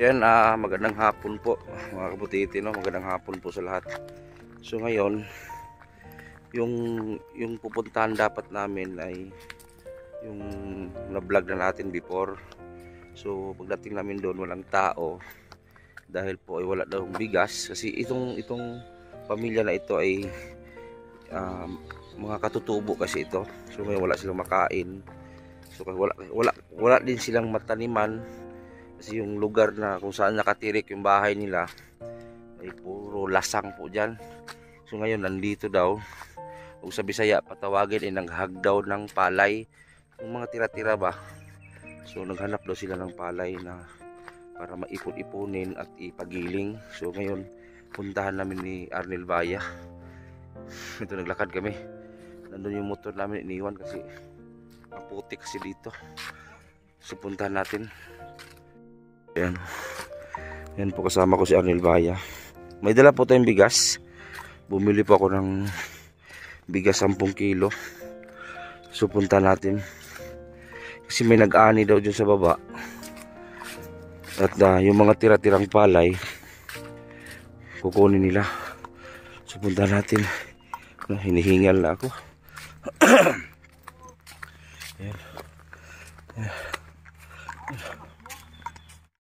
Yan, magandang hapon po mga kabutiti, no? Magandang hapon po sa lahat. So ngayon, yung pupuntahan dapat namin ay yung na-vlog na natin before. So pagdating namin doon, walang tao dahil po ay wala daw bigas kasi itong pamilya na ito ay mga katutubo kasi ito. So ngayon wala silang makain. So wala din silang mataniman. Kasi yung lugar na kung saan nakatirik yung bahay nila ay puro lasang po dyan. So ngayon nandito daw, kung sa Bisaya patawagin ay naghagdaw ng palay, yung mga tira-tira ba. So naghanap daw sila ng palay na para maipon-ipunin at ipagiling. So ngayon puntahan namin ni Arnel Vaya. Ito, naglakad kami, nandun yung motor namin iniwan kasi maputik kasi dito. So puntahan natin. Yan po, kasama ko si Arnel Vaya. May dala po tayong bigas. Bumili po ako ng bigas 10 kilo. So punta natin kasi may nag-ani daw dyan sa baba. At yung mga tira-tirang palay kukunin nila. So punta natin. Hinihingal na ako. Yan.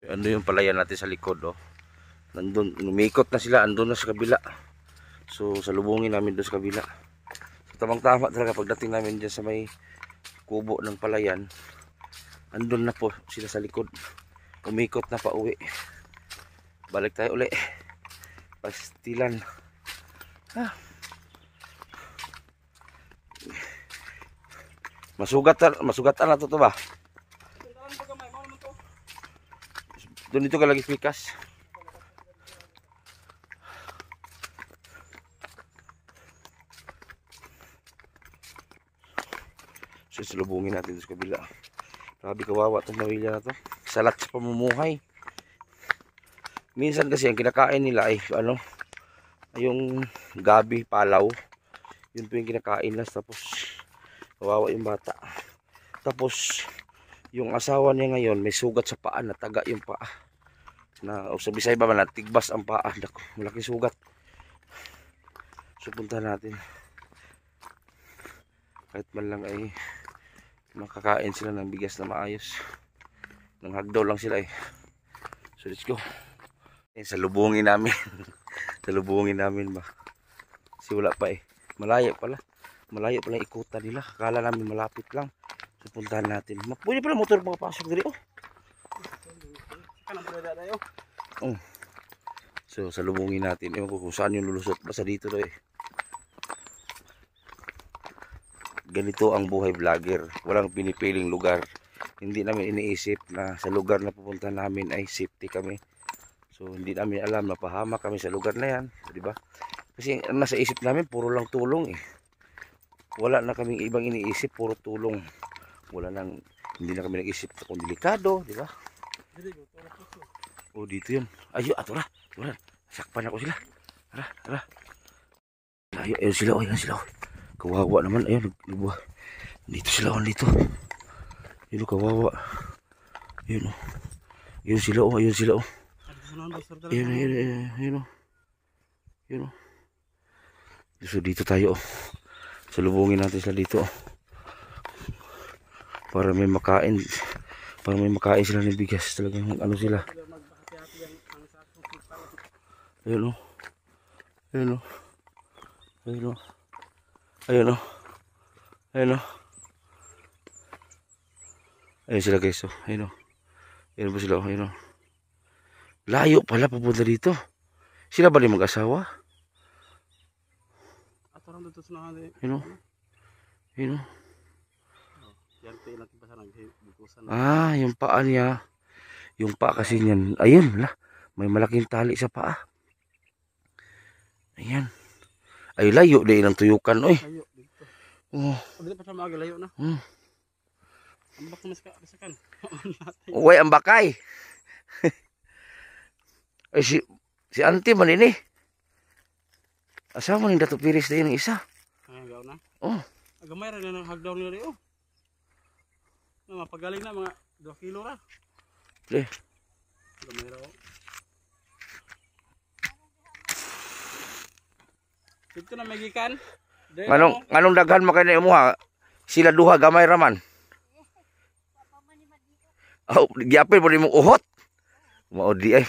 Ano yung palayan natin sa likod, oh. Nandun, umikot na sila, andun na sa kabila. So salubungin namin doon sa kabila. So tamang-tama talaga pagdating namin dyan sa may kubo ng palayan, andun na po sila sa likod. Umikot na pa uwi. Balik tayo uli. Pastilan. Masugatan na to ba? Doon dito ka lagi pikas. So salubungin natin sa kabila. Grabe kawawa itong pamilya na to. Salat sa pamumuhay. Minsan kasi ang kinakain nila ay yung gabi, palaw. Yun po yung kinakain nila. Tapos kawawa yung bata. Tapos yung asawa niya ngayon may sugat sa paa, nataga yung paa. Sa Bisaya ba man, tigbas ang paa. Malaking sugat. So punta natin. Kahit man lang ay makakain sila ng bigas na maayos. Nang hagdaw lang sila eh. So let's go. Salubungin namin. Salubungin namin ba. Kasi wala pa eh. Malayo pala. Malayo pala ikutan nila. Akala namin malapit lang. So puntahan natin. Pwede pala motor pagpasok diri, oh. So salubungin natin. Ewan ko kung saan yung lulusot. Basta dito daw eh. Ganito ang buhay vlogger. Walang pinipiling lugar. Hindi namin iniisip na sa lugar na pupunta namin ay safety kami. So hindi namin alam na pahamak kami sa lugar na yan, di ba? Kasi nasa isip namin puro lang tulong eh. Wala na kaming ibang iniisip, puro tulong. Hindi na kami nag-isip kung delikado, di ba? Oh, dito yun. Ayun, ato na. Sakpan ako sila. Tara. Ayun sila, oh, yan sila. Oh. Kawawa naman, ayun, nagbuha. Dito sila, oh, dito. Yun, kawawa. Yun, oh. Yun sila, oh, Yun, oh. So, dito tayo, oh. Salubungin natin sila dito, oh. Para may makain sila ng bigas. Talagang sila. Ayun, oh. Ayun sila, guys, oh. Ayun, oh. Ayun po sila, oh. Ayun, oh. Layo pala papunta dito. Sila ba rin mag-asawa? Ayun, oh. Yung paa niya. Yung paa kasi niyan. Ayun, may malaking tali sa paa. Ayan. Ay, layo din ang tuyukan, oy. Oh. Uy, ang bakay. Ay, si auntie man ini. Asa man yung Dato Piris na yun ang isa. Oh. Gamay ra na hagdaw nila rin, oh. Mapagaling na mga 2 kilo ra. Gamay raw. Dito na may gikan. Anong daghan mo kay mo ha? Sila duha gamay raman. Oh, giapil mo mo uhot. Mao di ay.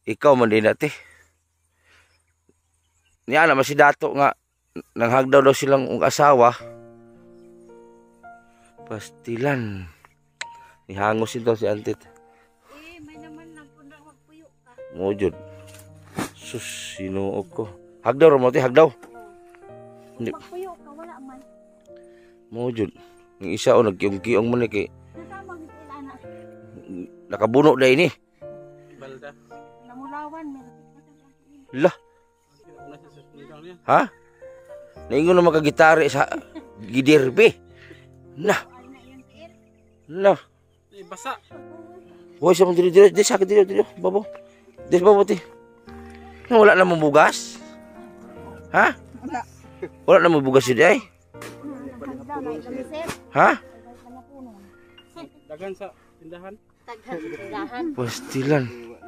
Ikaw man din dati. Niya na si Dato nga nanghagdaw daw silang asawa. Pastilan. Nihangosin daw si Antit. May naman lang kung magpuyo ka. Mo jud. Sus, sinuog ko. Hagdaw ra mo ti, hagdaw. Hindi. Magpuyo ka, wala man. Mo jud. Ng isa o nagkiong-kiong mo ni kay Nasama gid ila na. nakabuno na ini. Balda. Namulawan meron. Lah, Una sa suspendang niya. ha? Naingon na makagitari sa giderbe. Nah, Ay na yun ir. nah. Basa. Hoy, sa mga dili-dili. Des, sakit dili-dili. Babo. Des, babo ti. Wala na mong bugas? Ha? Wala. Wala na mong bugas yun ay? Hagdaw na kamisir. Ha? Dagan sa tindahan. Taghan tindahan. Pastilan.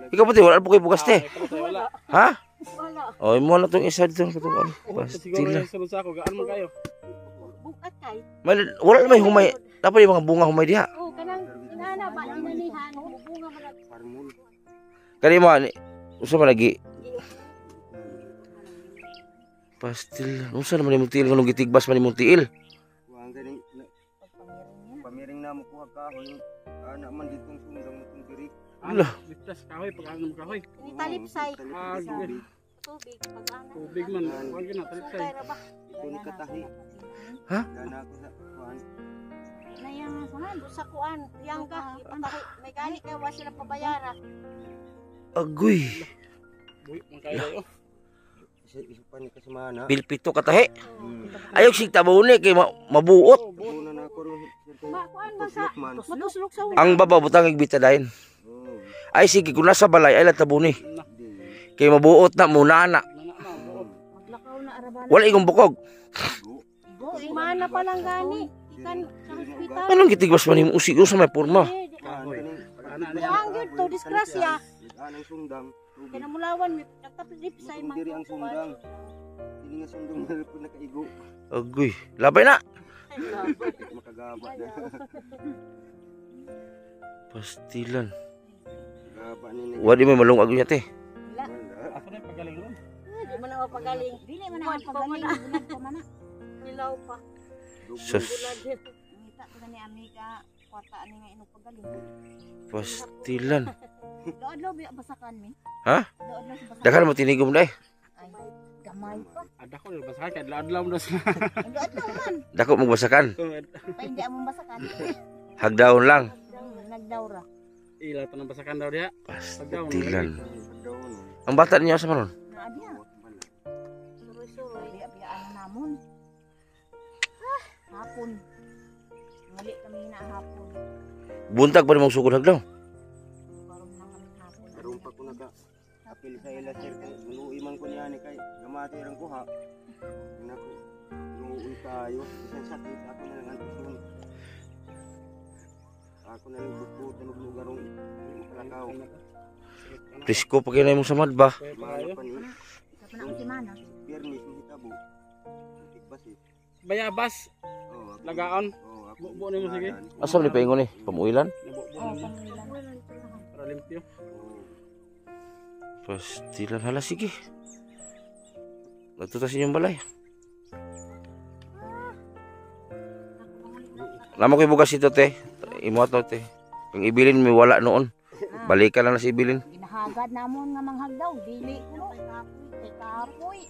Ikaw pati, wala po kayo bugas te. Wala. Ha? Wala. O, mo na itong isa dito. Siguro Pastilan. yung sunod sa ako. Gaan mo kayo. Bukat kay. Wala na may humay. Dapat yung mga bunga humay diha. Oh, kanang inana ba inanihan bunga man nag Kani mo, usa man lagi. Pastil. Unsa naman imong tiil nganong gitigbas man imong tiil? Wang ganing pamiring na mo kuha kahoy. Anak man ditong sundang mutong diri. Lah. Ligtas kahoy. Pag-ano mo kahoy. Ini talipsay. Ah, gawin. Tubig pag-ana. Tubig man. Huwag yun na. Talipsay. Kaya ba? Ito ni katahi. Ha? Dana ako sa kuan. Na yang kuan sa kuan, yang ka ipatahi. May gani kay wa sila pabayara. Agoy. Buhi. Mga kayo kayo. Isa pa ni kasamana. Pilpito katahi. Ayok sig tabuni kay mabuot. Una na ako ron. Ba kuan ba sa Man. matuslok sa Ang babaw butang igbitadayon. Oh. Ay sige kung nasa balay ay tabuni. Kay mabuot na muna na. maglakaw na arabana. Wala igong bukog. Go, imana pa lang gani. Ikan sa hospital. Anong gitigbas man imong usig sa may porma? Kahoy. Pag-ana Ang niya. gyud to disgrasya. Anang sundang. Tubig. Kinamulawan mi nagtapilipsay man. Diri ang sundang. Dili nga sundang na po nakaigo. Agoy. Labay na. Makagaba na. Pastilan. Gaba ni ni. Wadi may malungag niya te. Wala. Ako na yung pagaling ron. Di man ako pagaling. Dili man ako pagaling. Bulag pa man. Hilaw pa. Sus. Ngita ko na ni amiga kwarta ani nga inog pagaling. Pastilan. Doadlaw bi basakan mi. Ha? Doadlaw sa basakan. Dakan mo tinigom dai. Ay, gamay pa. Ada ko yung basahan. Kaya adlaw mo na sila. Doadlaw man. Dako mo basakan. Pa hindi among basakan. Hagdaon lang. Nagdawra. Ilaw pa ng basakan daw diya. Pastilan. Daw no. Ang bata niya sa manon. Na adiya. Suroy-suroy. Biya-biyaan na namon. Hapon. Ngali kami na hapon. Buntag pa nimong sugod hagdaw. Karon lang kami hapon. Karon pa ko naga apil sa ila sir kay luoy man ko niya ni kay gamati rang kuha. Nako. Luoy kayo isang sakit ako na lang antusun. Ako na lang bukutan og lugarong kalakaw. Presko pa kayo na imong samad ba? Malo pa ni Sa panahon si Mana. Piernis ni tabo. Tikbasi. Bayabas. Oh, ako. Lagaon. Oh, ako. Buo ni mo sige. Asam ni paingon eh? Pamuilan? Nabuo Oh, mo. pamilan. Para limpyo. Oh. Pastilan. Hala sige. Natutas inyong balay. Lama ko ibugas ito te. Imo ato te. Kung ibilin may wala noon. Balikan lang na si ibilin. Ginahagad namon nga manghagdaw. Dili ko. Kay kapoy.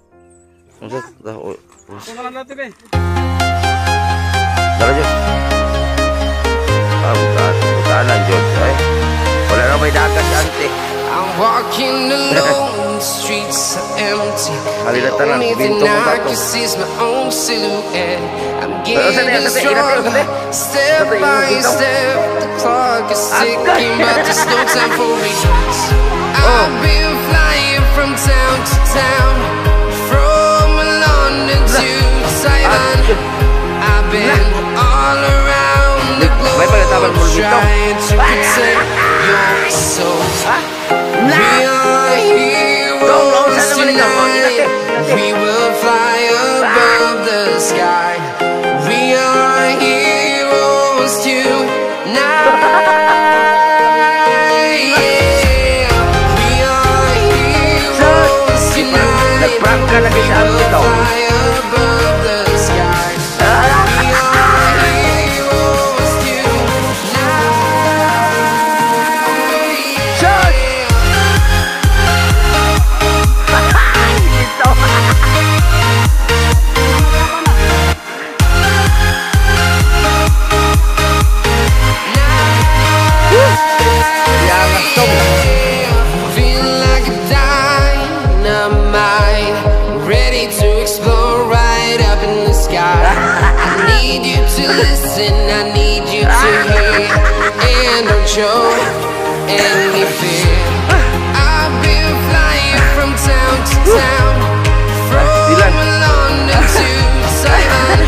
Unsa ta? Kung ka lang natin eh. Dara jud. Butaan jud ay. Wala na may dagat si ante. I'm walking alone, the streets are empty. Halina The tanan, only thing bintong I tato. can see is my own silhouette. I'm Pero saan yan? getting Saan yan? stronger, step Saan yan? by Bintong? step. The clock is ticking, but there's no time for me. Oh. I've been flying from town to town, from London to Taiwan. I've been all around the May pagkatapan mo globe dito. trying to listen, I need you to hear. And don't show any fear. I've been flying from town to town, from London to Taiwan.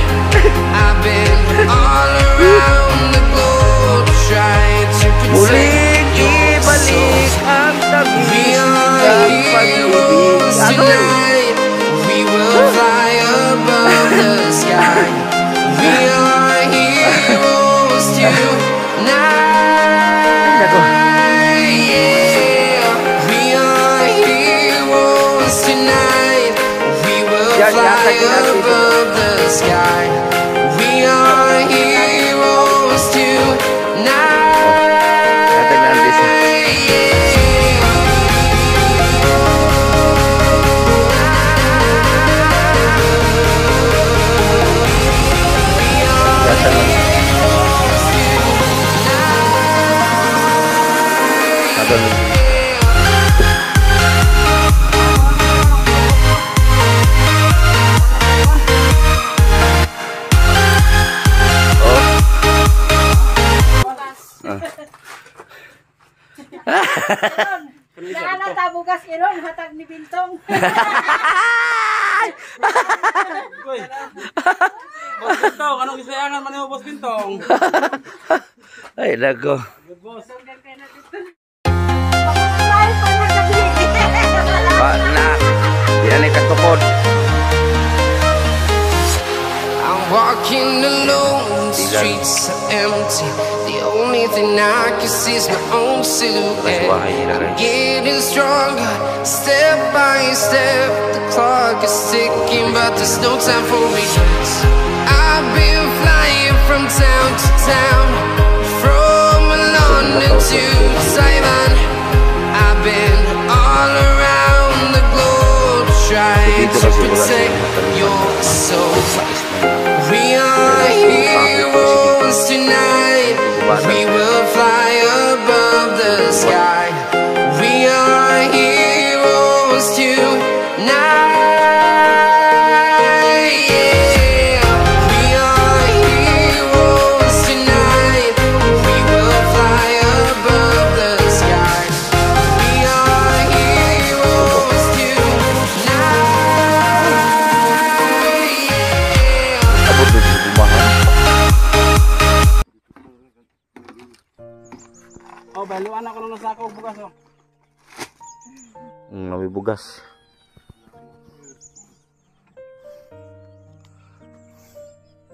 I've been all around the globe trying to Muling protect your soul. ibalik ang tamis We ng are heroes pag-ibig. Ano? tonight. We will fly above the sky. We are heroes tonight. Yeah. We are heroes tonight. We will fly above the sky. We are heroes Naala tabugas iron hatag ni Bintong. Uy. Boss Bintong, anong gisayangan man ni Boss Bintong? Ay, nako. Good boss. Ay, panagabi. Na. Yan ay katukod. I'm walking alone, the streets are empty. The only thing I can see is my own silhouette. I'm getting stronger, step by step. The clock is ticking, but there's no time for regrets. I've been flying from town to town, from London to Taiwan. I've been all around the globe trying to protect your soul. We are heroes tonight. We will fly above the sky. We are heroes tonight. Yeah. We are heroes tonight. We will fly above the sky. We are heroes tonight. Yeah. Abot din sa bumahan. Oh, baluan ako nung nasa ako bukas oh. May bugas.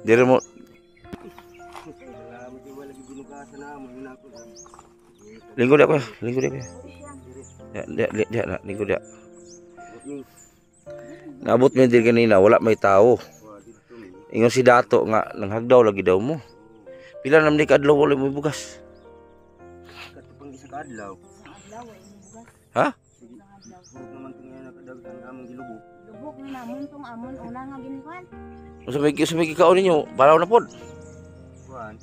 Dire mo Salamat yung wala ginugasan na mo yun ako. linggo dia ko. Linggo dia ko. Ya, linggo dia. Naabot mi din kanina, wala may tao. Ingon si Dato nga nanghagdaw lagi daw mo. Pila naman ni kadlaw wala mo bugas. Katupang isa ka adlaw. Ha? Puro naman ito ngayon nakadag ang among gilubog. Lubog ni namon tong amon una nga ginkuan. Sa may kikaon ninyo, paraw na pod. Kuan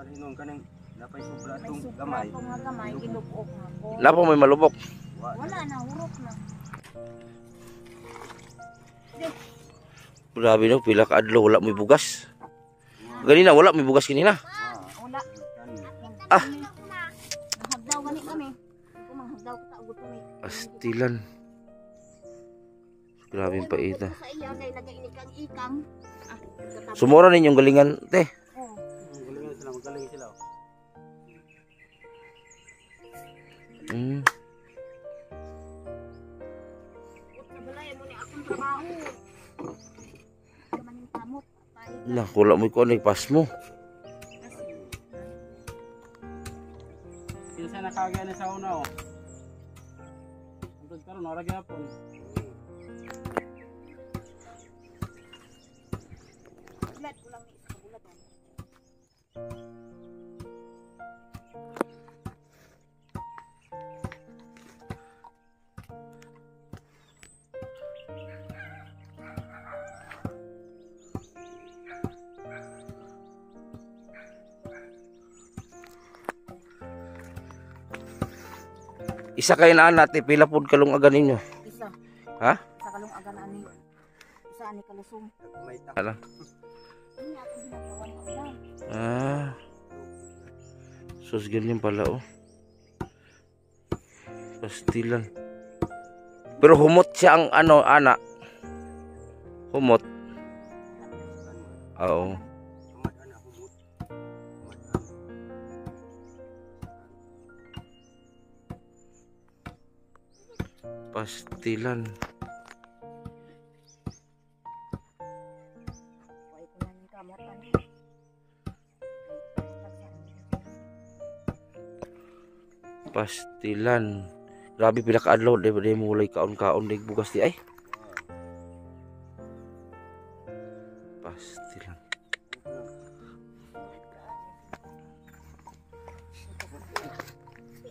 hinon kanang napay sobra May atong supra gamay. ko nga gamay gilubog nga ko. Napa may malubok. Wala na hurok na. Grabe no, pila ka adlaw wala may bugas. Ganina wala may bugas kanina. Wala. Ah. Hagdaw gani kami. Kung manghagdaw ko ta ugot kami. Astilan. Grabe yung paita. Sa iya kay lagay ni kang ikang. Sumura ninyong galingan, te. Oh. Magaling sila, magaling sila oh. Mm. Kabalay mo ni akong trabaho. Kamaning kamot. Lah, wala mo ko ni pas mo. Kinsa nakagaya ni sa una oh. Antod karon ora gyapon. Ulat ko lang ni isa kabulatan. Isa kayo na natin, pila pod kalong aga ninyo. Isa. Ha? Sa kalong agan ani. Isa ani kalusong. May tak. Ala. Ini atong ginagawa ni na. Sus, ganyan pala, oh. Pastilan. Pero humot siya ang ano, anak. Humot. Oo. Pastilan. Kuha ko na yung kamot ani. Pastilan. Grabe pila ka adlaw, di ba di mulay kaon-kaon di bugas di ay. Pastilan.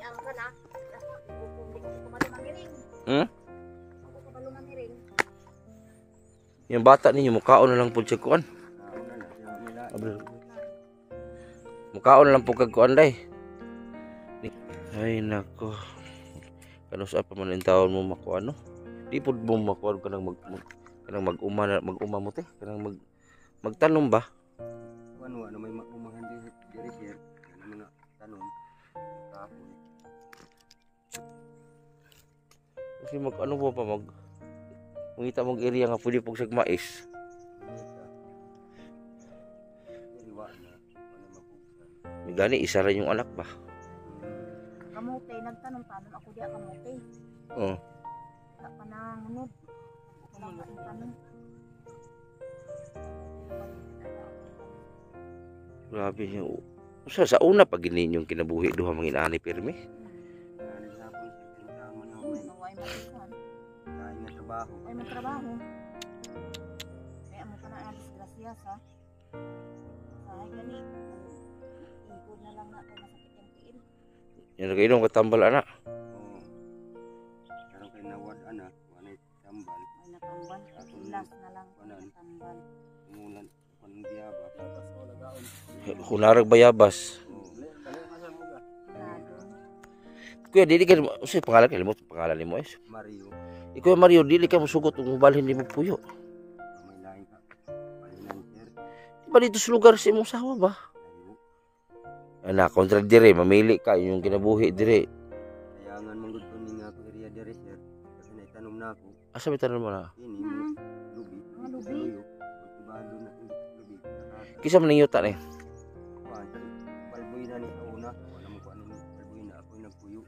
Ang ka na. Kumalumangiring. Hmm? Kumalumangiring. Yung bata ninyo mukaon na lang pud siya kuan. Mukaon na lang pud kag kuan day. Ay nako. Kano sa pa man ang taon mo makuan no? Di pud mo makuan kanang mag-uma mo te, kanang magtanom ba? Ano may umahan diri sir, ano mga tanom. Kahoy. Kasi ano pa mangita mong area nga pwede pog sag mais. Diriwa na ano mabuksan. May gani isa ra yung anak ba? Kamote, nagtanong-tanong ako diya kamote. Oh. Wala pa nangunod. Wala pa rin tanong. Grabe yung sa una pag gininyong kinabuhi duha manginani pirmi. Ano sa hapon sir, kinasama na may Naway matukan. kain na trabaho. Ay magtrabaho. Kaya mo pa na alis gracias ha. Sahay gani. Ikod na lang natin masakit yung tiil. Yan nagainom katambal ana. Oo. Karon kay nawad ana, wanay tambal, Ay natambal. Last na lang. Natambal. umulan kon biyaba. Kunarag bayabas. Oo. Lado. Kuya dili ka usay pangalan kay limot pangalan nimo is. Mario, Ikaw Mario dili ka musugot ug balhin nimo puyo. may lain ka. Palinan sir. Di ba dito sa lugar sa imong sawa ba? Ayo. Ana kontra dire mamili ka yung kinabuhi dire. Kayangan manggod ko ning ako area diri sir. Kasi naitanom na ako. Asa may tanan mo na? Ini mo lubi. Mga lubi. Pagtibalo na ang lubi. Nakaka. Kisa man niyuta ni. Kuan, balboy na ni sa una. Wala mo ko ano ni balboy na ako nagpuyo.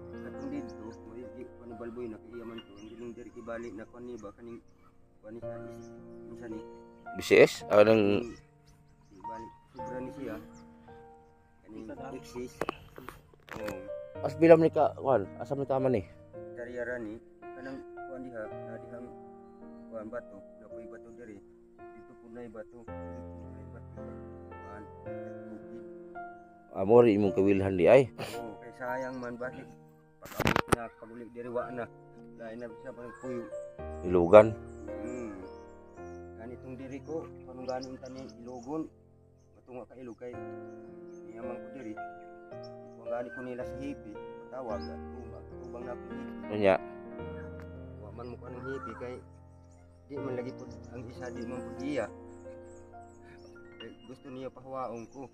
Katong dito, mo di ko ni balboy na kay man to. Hindi lang diri kibalik na kon ni ba kaning kuan ni sa minsan ni BCS nang balik sobra ni siya. Kaning exis. Oh, as bilam ni ka kuan asa man tama ni. kariyara ni kanang kuan diha, na dihang kuan bato, napoy bato diri. Dito po na bato. Dito po na bato. Kuan, bukid. Amor imong kawilhan di ay. Oo, kay sayang man bakit pag-abot na pag-uli diri wa na. Lain na sa pagpuyo. Ilugan. Ganitong diri ko, kanang ganing tani ilogon. Matunga ka ilog kay niyaman ko diri. Kung gani ko nila sa hipi, tawag tubang na ko hipi. Unya. Wa man mo kanang hipi kay di man lagi pud ang isa di man pud iya. Kay gusto niya pahawaon ko.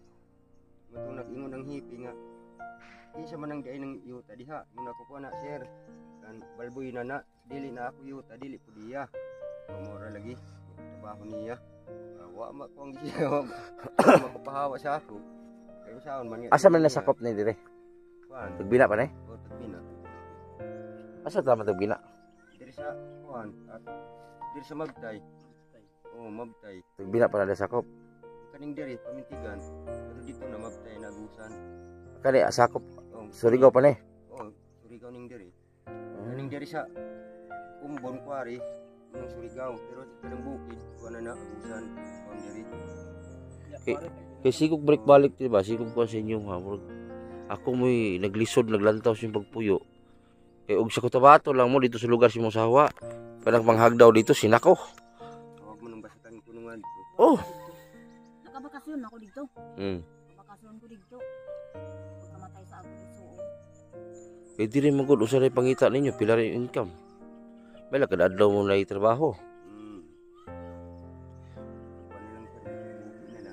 Matong nag-ingon ang hipi nga isa man ang diay ng yuta diha. Nung ako ko na sir, kan balboy na dili na ako yuta, dili pud iya. Pamora lagi trabaho niya. Wa ma ko ang siya makapahawa sa ako. Kay saon man Asa man nasakop ni dire? kuan. Tagbina pa ni? O tagbina. Asa tama tagbina? Diri sa kuan at diri sa Mabtay. Oh, Mabtay. Tagbina pa na sakop. Kaning diri pamintigan. Pero dito na Mabtay nagusan. Kani sakop Oh, Surigao pa ni. oh, Surigao ning diri. Kaning diri sa Umbon Quarry ng Surigao, pero kanang bukid kuan na nagusan kuan diri. Kay sigog balik-balik di ba? Sigog ko sa inyo ha. Ako mo'y naglisod, naglantaw sa yung pagpuyo. Kay og sa Cotabato lang mo dito sa lugar si mong sawa. Kanang manghagdaw dito sinako. Tawag mo nang basikan kunungan dito. Oh. Nakabakasyon ako dito. Bakasyon ko dito. Pagkamatay sa ako dito. Kay di rin magod usa rin pangita ninyo pila rin income. May lakad-adlaw mo na trabaho. Kuan na lang sa bukid na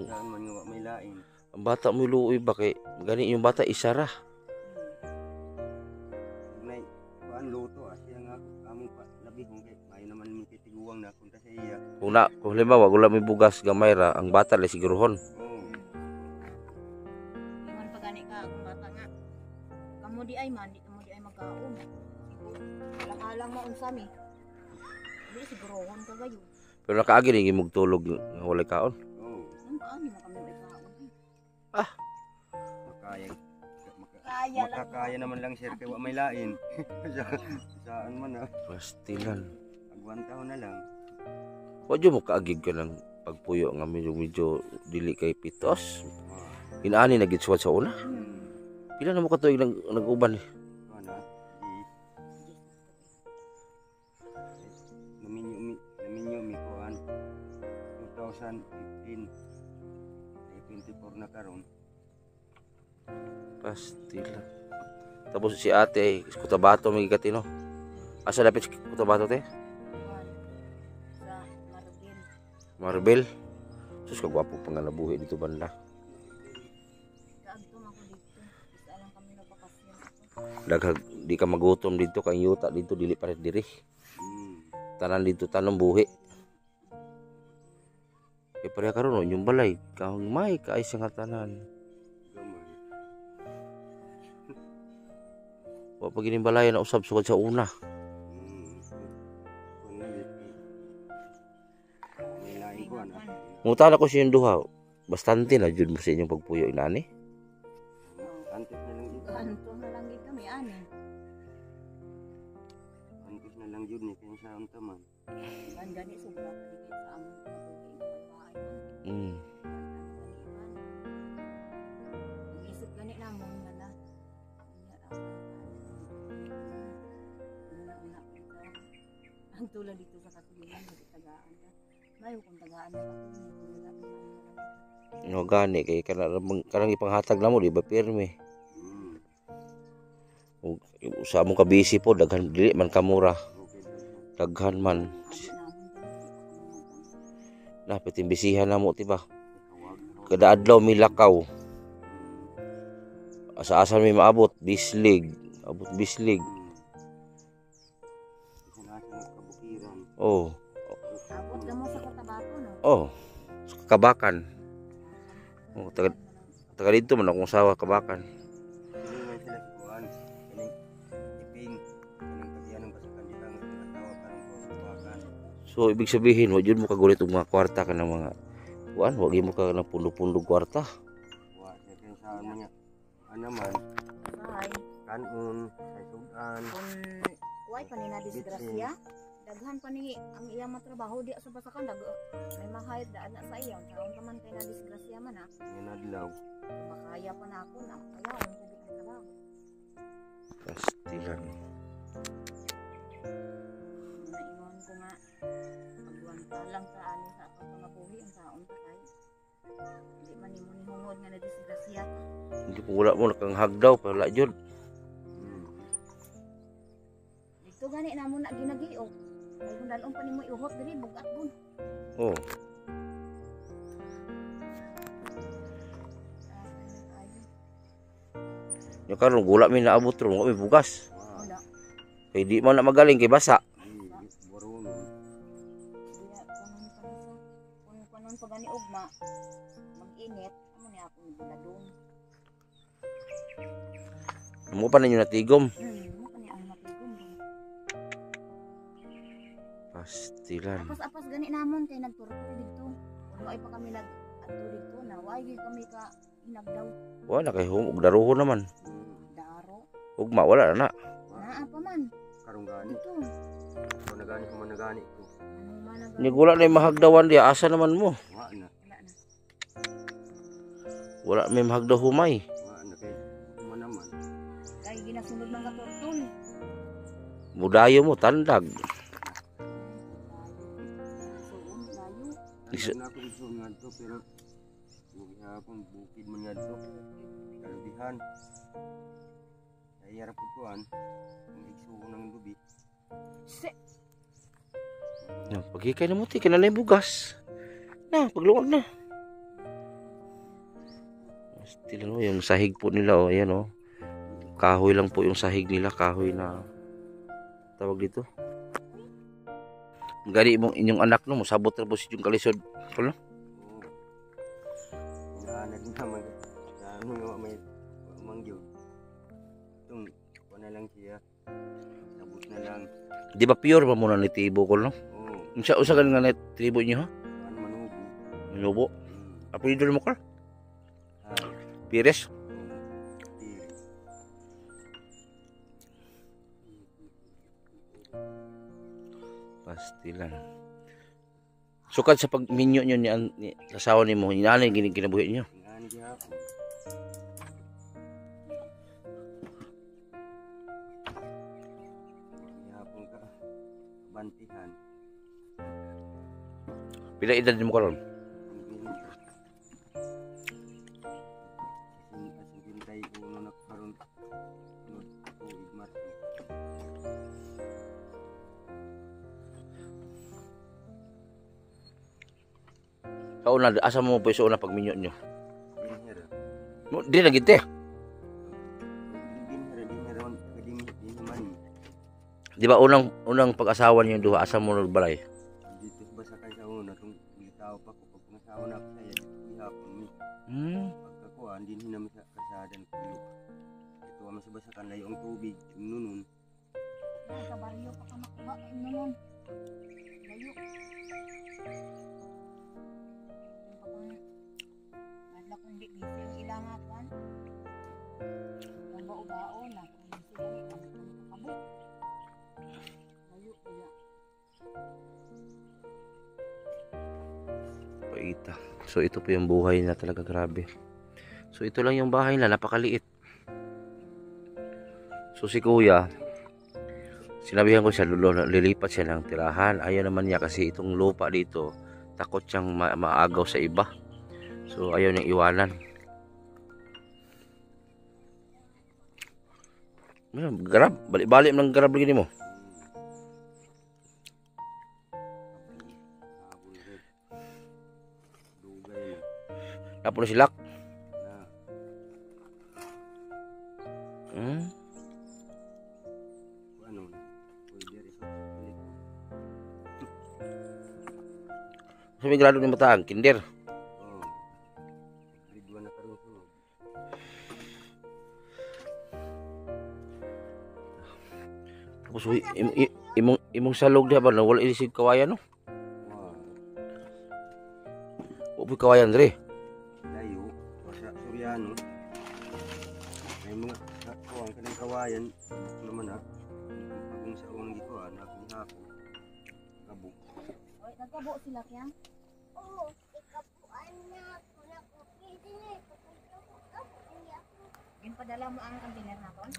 Saan man nga wa may lain. Ang bata mo luoy ba kay gani yung bata isara. Nay kuan luto siya nga among labi kung kay mayo naman mi tiguwang na kunta sa iya. Kung halimbawa wala may bugas gamay ra, ang bata lay sigurohon. Oh. Iman pa gani ka kung bata nga. Kamu di ay man, di kamo di ay magkaon. Alang-alang mo unsa mi. Di sigurohon ka gayo. Pero nakaagi ni gimugtulog nga walay kaon. Oh. Ang paano mo kami may kaon? Makaya. Kaya lang. Makakaya naman lang sir kay wa may lain. Saan man na. Pastilan. Agwantaw na lang. Wadyo mo kaagig ka ng pagpuyo nga medyo dili kay pitos. Ah. Inaani na gitswat sa una. Pila na mo katuig nag-uban eh. Kuan na. Naminyo mi kuan 2015 ay 24 na karon. Pastilan. Tapos si ate, Cotabato may gatino. Asa lapit si Cotabato te? Sa Marbil. Marbel. Sus kagwapo pang nga nabuhi dito banda. Kaagto man ko dito. Isa lang kami nagpapasyon ako. Daghag di ka magutom dito kay yuta dito dili paret diri. Tanan dito tanong buhi. E pareha karon yung balay, kang may kaay sa nga tanan. Gamay. Wa pa gining balay na usab sugod sa una. Kuan na gid. May lain kuan. Mutan ako sa inyong duha. Bastante na jud mo sa inyong pagpuyo inani. Antes na lang yun. Kanto na lang gid kami ani. Antes na lang yun ni kaya sa amtaman. Kan gani sobra paligid sa among bahay. Mm. Isip gani namon nga na. Ang tulad dito sa katulinan, tagaan na. Mayo kung tagaan na katulinan. No gani kay kanang ipanghatag namo di ba pirmi. Ug sa mo ka busy po daghan dili man kamura. Daghan man. Napit imbisihan namo ti ba. Kada adlaw mi lakaw. Asa-asa mi maabot bislig. Abot bislig. Oh. Abot na mo sa Cotabato, no? Oh. Sa Kabakan. Oh, taga dito man akong sawa Kabakan. So ibig sabihin, wa jud mo kagulit og mga kwarta ka ng mga kuan, wag mo ka ng pundo-pundo kwarta. Wa sa saan man niya. Ano man, Bye. kanon, sa sudan. Kung kuway pa ni na disgrasya, daghan pa ni ang iyang matrabaho di sa basakan may mahayad daan na sa iya. Karon ka man kay na disgrasya man ha. Yan adlaw. Makaya pa na ako na kaya ang tubig na trabaho. Pastilan. Naingon ko nga pagwanta lang sa ani sa ako pangabuhi ang taon pa kay. Hindi man nimo ni hungod nga na disgrasya. Hindi ko wala mo nakang hagdaw pero wala jud. Dito gani na mo na ginagiog. Ay kung dalon pa nimo iuhot diri bugat bun. Oh. Nya karon gula mi naabot ron, wa mi bugas. Wala. Kay di man na magaling kay basa. Boron. Diya kanon pa gani ugma. Mag-init amo ni ako ni buladong. Mo pa ninyo natigom. Mo pa ni ang matigom. Pastilan. Apas-apas gani namon kay nagturo ko dito. Kung ay pa kami nag-adto dito na why kami ka hinagdaw Wala kay hum og daruho naman. daro. Ugma wala na. Naa pa man Karong gani. dito. Kung nagani ko man nagani ko. Ano man nag Nya gula na yung mahagdawan di asa naman mo. Wa na. wala na. Wala may mahagdaw humay. Wa na kay mo naman. Kay ginasunod ng katortol. Mudayo mo tandag. Suon layo. Isa- Na ako iso nga to pero hapon bukid man nga to. Kalubihan. Ay yarap ko kuan. Ang igsuon ng lubi. Se Na pagikay na mo ti kinalay bugas. Na paglungag na. Still, ano, yung sahig po nila, oh, ayan, oh. Kahoy lang po yung sahig nila, kahoy na tawag dito. Gani mong inyong anak no, musabot na po si yung kalisod. Kulo. Oo. Hinahanap naman. Ano nga may manggyo. Itong na lang siya. Sabot na lang. Di ba pure ba muna ni tibo ko no? Oo. Unsa gan nga net tribo niyo ha? Ano manubo. Manubo. Apelyido mo ka? Ay. Pires. Tiri. Pastilan. Sukad sa pagminyo nyo ni asawa ni mo, inanay gini kinabuhi niyo. Ingani gihapon. Gihapon ka. Bantihan. Pila edad mo karon? Asing uno na karon. Tuig Marso. Kauna asa mo po una pagminyo nyo? Dinhera. Di na gid te. Dinhera on man. Di ba unang pag-asawa niyo duha asa mo balay? Dito ba sa kay sa una tung tao pa ko pag pangasawa na ako saya dito gihapon mi. Pagkakuan din hinam sa kasadan ko. Ito ang masabasa kan layo ang tubig nunun. Sa baryo pa ka makuha noon. Layo. Adla kung di busy ang ilang kan. Ang bao na kung busy ang kabuk. Layo kaya. Paita. So ito po yung buhay na talaga grabe. So ito lang yung bahay nila, napakaliit. So si kuya, sinabihan ko siya, lilipat siya ng tirahan. Ayaw naman niya kasi itong lupa dito, takot siyang maagaw sa iba. So ayaw niyang iwanan. Garab, balik-balik ng garab lagi mo. Dugay Napuno silak. na ano pwede rin sa pilit. Sabi grado ni Mataang, kinder. Oh. Ridwan na karon sunod. Tapos imong salog diha ba na wala ilisig kawayan no? Wow. Upoy kawayan dre. Layo o sa Suryano. May mga kuwang kanang kawayan ito naman pagong sa unang gikuan akong hapon. Kabuk. Oy, nagkabo sila kaya? Oo, ikapuan na ako na cookie din eh. Yung padala mo ang container naton?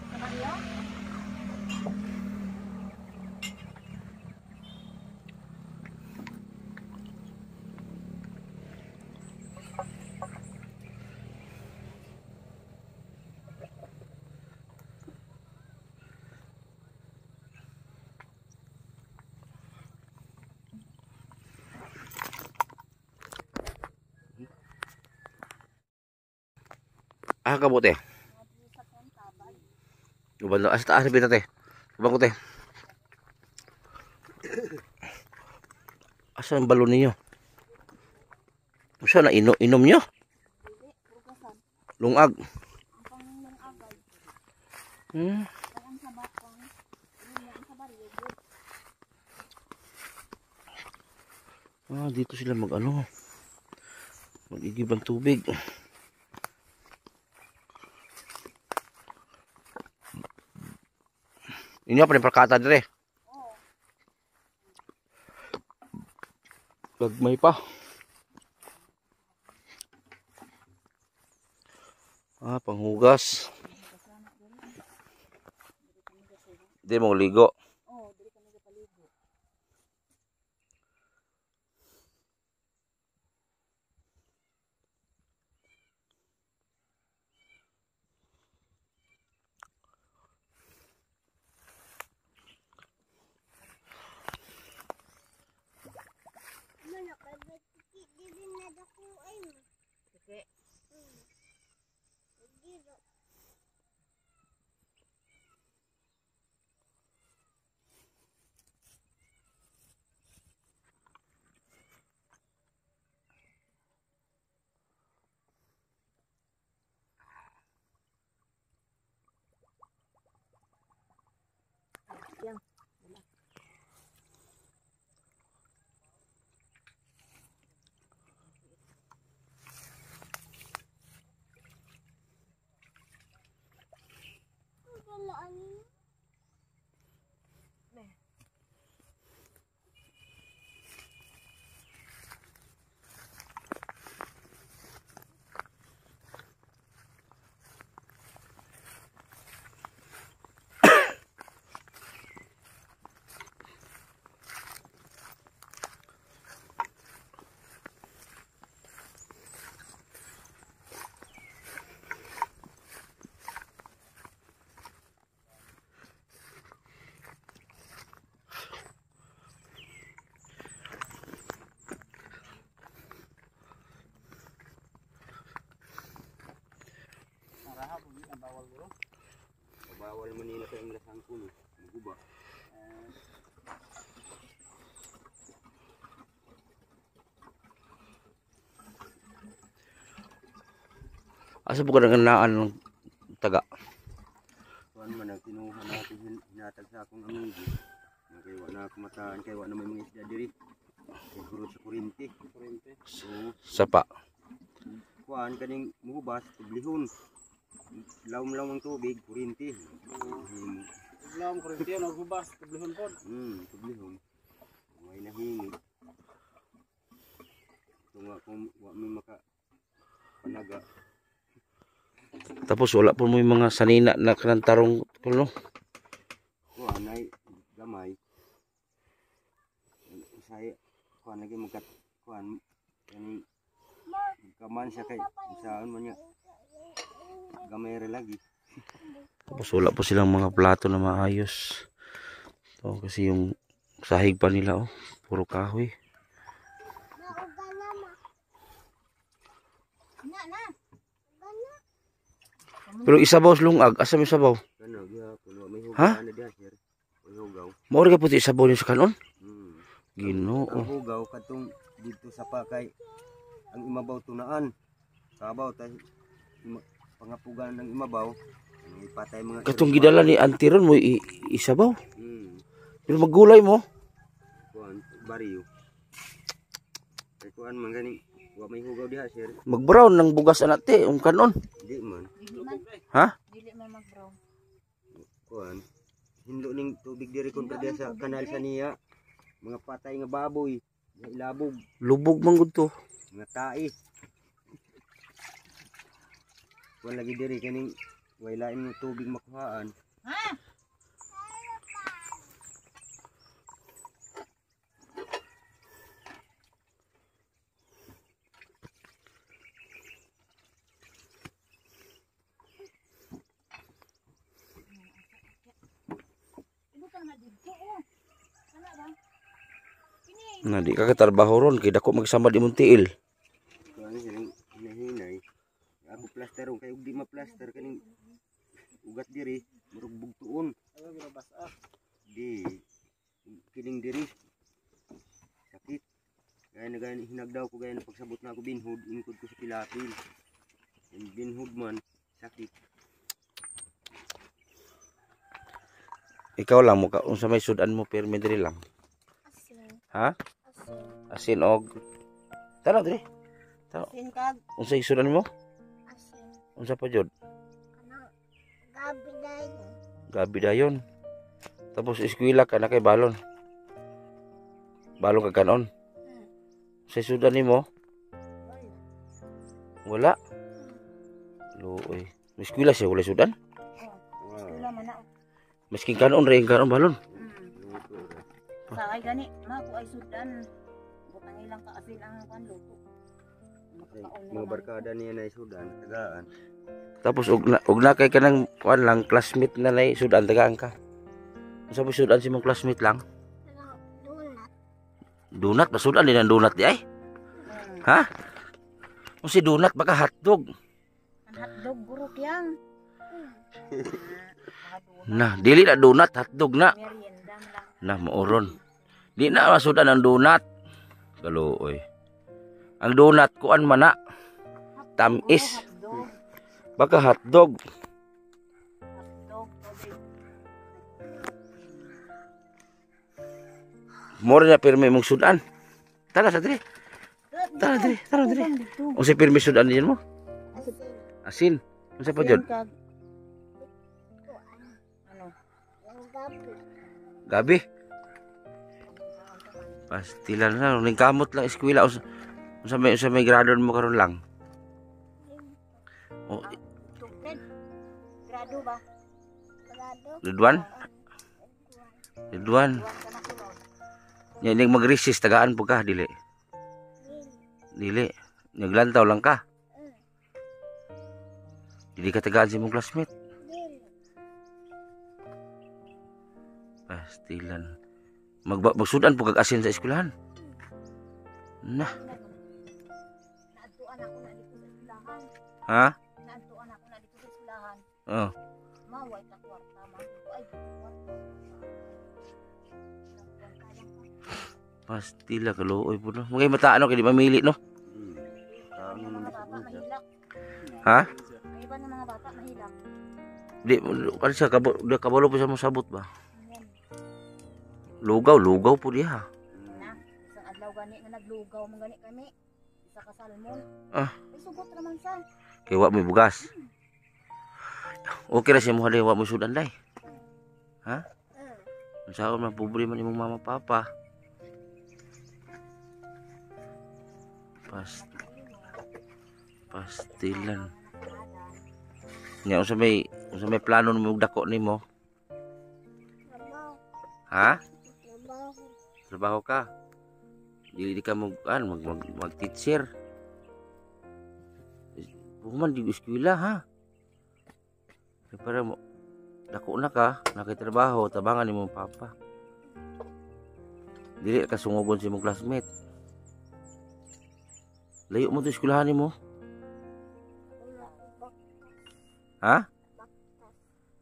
Sa baryo? Kabote. Ubalo as taas bita te. Ubang ko te. Asa ang balon niyo? Usa na inom niyo? Lungag. Ang pang agay. Hmm. Ang sa bakong. Yung sa baryo. Dito sila mag-ano. Mag-igib ang tubig. Inyo pa rin perkata dire. Gagmay pa. Panghugas. Di mo ligo. Oo, dili kami kapaligo. Ano na, Yan. Bawal man nila kayong lasang kuno. Maguba. Asa po ka nanganaan ng taga? Kuan man ang kinuha natin hinatag sa akong amigo. Kay wala ako mataan kay wala may mga isda diri. Kay guro sa kuryente. So, Sapa. kuan kaning muhubas tublihon. Lawom-lawom ang tubig, kuryente. Lang kurintiyan og hubas, tublihon pod. Tublihon. May nahingi. Tunga kung wa may maka panaga. Tapos wala po mo yung mga sanina na kanang tarong kuno. Kuan ay gamay. Usay kuan lagi magkat kuan kaning kaman siya kay saan man niya. Gamay ra lagi. Tapos wala po silang mga plato na maayos. So, kasi yung sahig pa nila oh, puro kahoy. Na na. Pero isabaw lungag, asa may sabaw? Ano giha kuno may Ha? hugaw na diha sir. May hugaw. Mao ra puti isabaw ni sa kanon. Ang Ginoo. hugaw katong dito sa pakay ang imabaw tunaan. Kabaw tay pangapugan ng imabaw. Ipatay mga Katong gidala ni Antiron mo isabaw. Hmm. Pero maggulay mo. Kuan bariyo. Kay kuan man gani wa may hugaw diha sir. Mag-brown ng bugas anak te, ang kanon. Di man. Dili man. Ha? Dili man mag-brown. Kuan hinlo ning tubig diri kontra diha sa kanal sa niya. Mga patay nga baboy, nga ilabog, Lubog man gud to. mga tae. Kuan lagi diri kaning way lain ng tubig makuhaan. Ha? Ibutan na dito oh. Kana ba? Kini. Na di ka katrabaho ron kay dako magsama di mong tiil. Kuan sining hinahinay. Ako plaster kay ug di ma-plaster kaning ugat diri murag bugtuon. Ayo ginabas ah. Di kining diri sakit. Gaya na gaya hinagdaw ko gaya na pagsabot na ako binhud ingkod ko sa pilapil. Yung binhud man sakit. Ikaw lang mo ka unsa may sudan mo pero may diri lang. Asin. Ha? Asin. Asin og Tara diri. Sin kag. Unsa sudan mo? Asin. Unsa pa jud? Kanang gabi dahil. Gabi dayon. Tapos eskwela ka na kay balon. Balon ka kanon. Sa sudan nimo? Wala. Luoy. May eskwela siya wala sudan. Wala man na. Maskin kanon ra yung kanon balon. Sa ay gani, ma ko ay sudan. Butang ilang ka asin ang panluto. Mga barkada niya na sudan tagaan. Tapos og na kay kanang kuan lang classmate na lay sudan tagaan ka. Unsa may sudan si mong classmate lang? Kanang donut. Donut ba sudan din ang donut di ay? Ha? O si donut baka hotdog. Ang hotdog guro kiyang. Na, dili na donut, hotdog na. Merienda lang. Na, mauron. Di na masudan ang donut. Galuoy. Ang donut kuan man na. Tamis. Hotdog. Baka hotdog. Hotdog. Tubig. More na pirmi mong sudan. Tara sa diri. Tara diri, tara diri. O sa pirmi sudan diyan mo? Asin. Unsa pa jud? Ano? Yung gabi. Gabi. Pastilan na, ning kamot lang eskwela unsa may grado mo karon lang. O Tukid. Grado ba? Grado. Ridwan? Ridwan. Duwan ka na kulo. Nya ning mag-resist tagaan po ka dili. Dili. Naglantaw lang ka. Dili ka tagaan sa imong classmate. Dili. Pastilan. Magsudan po kag asin sa eskwelahan. Nah, Naadtuan ako na dito sa eskwelahan. ha? Naadtuan ako na dito sa eskwelahan. Oh. Maway ta kwarta man. Ay, kwarta. Pastila kaluoy po no. Mga mata ano kay di mamili no. Kami Mga naman bata sa unsa. mahilak. Ha? Ay, iba ng mga bata mahilak. Di kan siya kabalo po sa mosabot ba? Ayan. Lugaw po diha. Na, isang adlaw gani na naglugaw mong gani kami. Isa ka salmon. Ah. Ay, sugot naman sa. Kay wa may bugas. Okay ra siya mo haday wa mo sudan day. Ha? Unsa man pobre man imong mama papa? Pastilan. Nya unsa may plano mo dako nimo? Trabaho. Ha? Trabaho. Trabaho ka. Dili ka mag teacher. Buman di eskwela ha. Kaya para mo dako na ka, nakitrabaho, tabangan ni mong papa. Dili ka sungugon sa imong classmate. Layo mo to eskwelahan mo. Ha?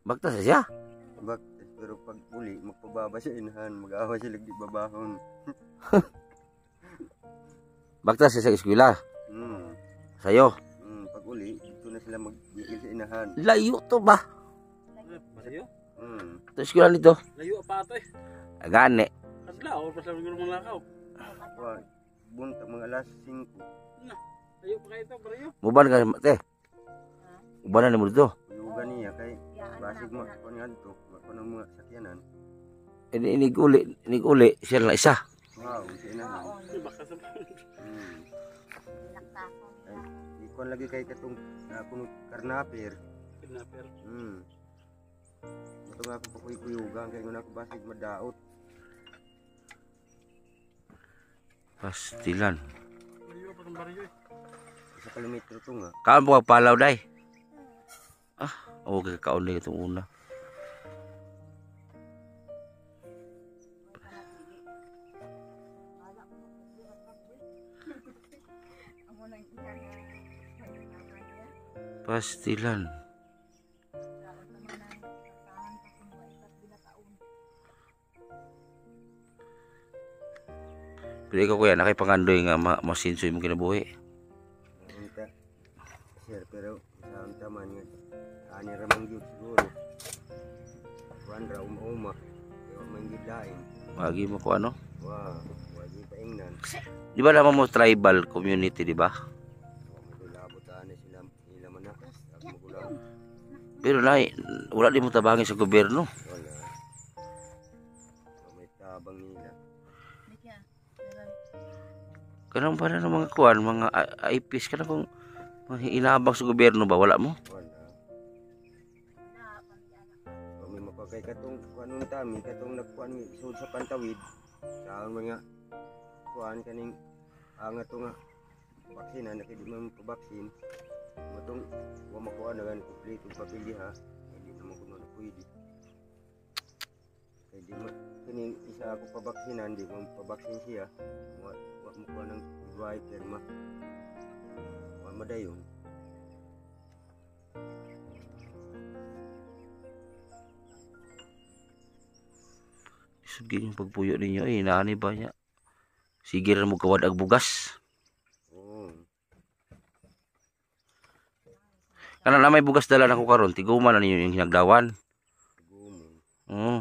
Bagtas siya. Pero pag uli, magpababa siya inahan, mag-awa siya lagi babahon. Bagtas siya sa eskwela. Sayo. Pag uli, dito na sila mag-iil sa inahan. Layo to ba? Malayo? Ito eskwela nito. Layo pa ito eh. Agane. Kasla, o pasal ng mga lakaw. Wa, buntag mga alas 5. Layo pa kayo ito, barayo. Muban ka te. Ubanan ni mo dito. Uyugan niya kay Yaan basig mo na. ko ni adto, ko ng mga sakyanan. Inig-uli siya lang isa. Wow, sa inahan. Baka sa Pinaktasan nila. Ikuan lagi kay katong kuno karnapir. kidnapper. Ito nga ako pakuyugan kay nguna ko basig madaot. Pastilan. Layo pa ng barayo eh. Sa kilometro to nga. Kaan po palaw day. Okay kaon day itong una. Ang unang ina na pagkakaroon niya. Pastilan. Karoon naman ang tahan pa kung maikat binataon. Pero ikaw kuya, nakipangandoy nga masinsoy mo kinabuhi. Unta. Sir, pero sa unta man nga ani ra man gyud siguro. Kuan ra uma. Kaya man gyud lain. Magi mo ko ano. Wow, wagi paingnan. Di ba naman mo tribal community, di ba? Magulabot ani sila nila man na. Ako magulab. Pero wala di mo tabangin sa gobyerno. Wala. May tabang nila. Bigyan. Kanang para ng mga kuan, mga IPs, kanang kung mga inaabang sa gobyerno ba, wala mo? Wala. Kami mapakay katong kuan nun tami, katong nagkuan mi sud sa Pantawid. Sa mga kuan kaning ang ato nga vaksina na kay di man pabaksin. Matong wa makuha na gan kompleto papel ha. Hindi na mo kuno na pwede. Kay di mo kining isa ako pabaksinan, di mo pabaksin siya. Wa mo kuha ng right terma. Wa madayon. Sige yung pagpuyo ninyo, inaani ba niya? Sige rin mo kawad ag bugas. Oo. Kana na may bugas dala na ko karon, tiguman na ninyo yung hinagdawan. Gumon. Oo.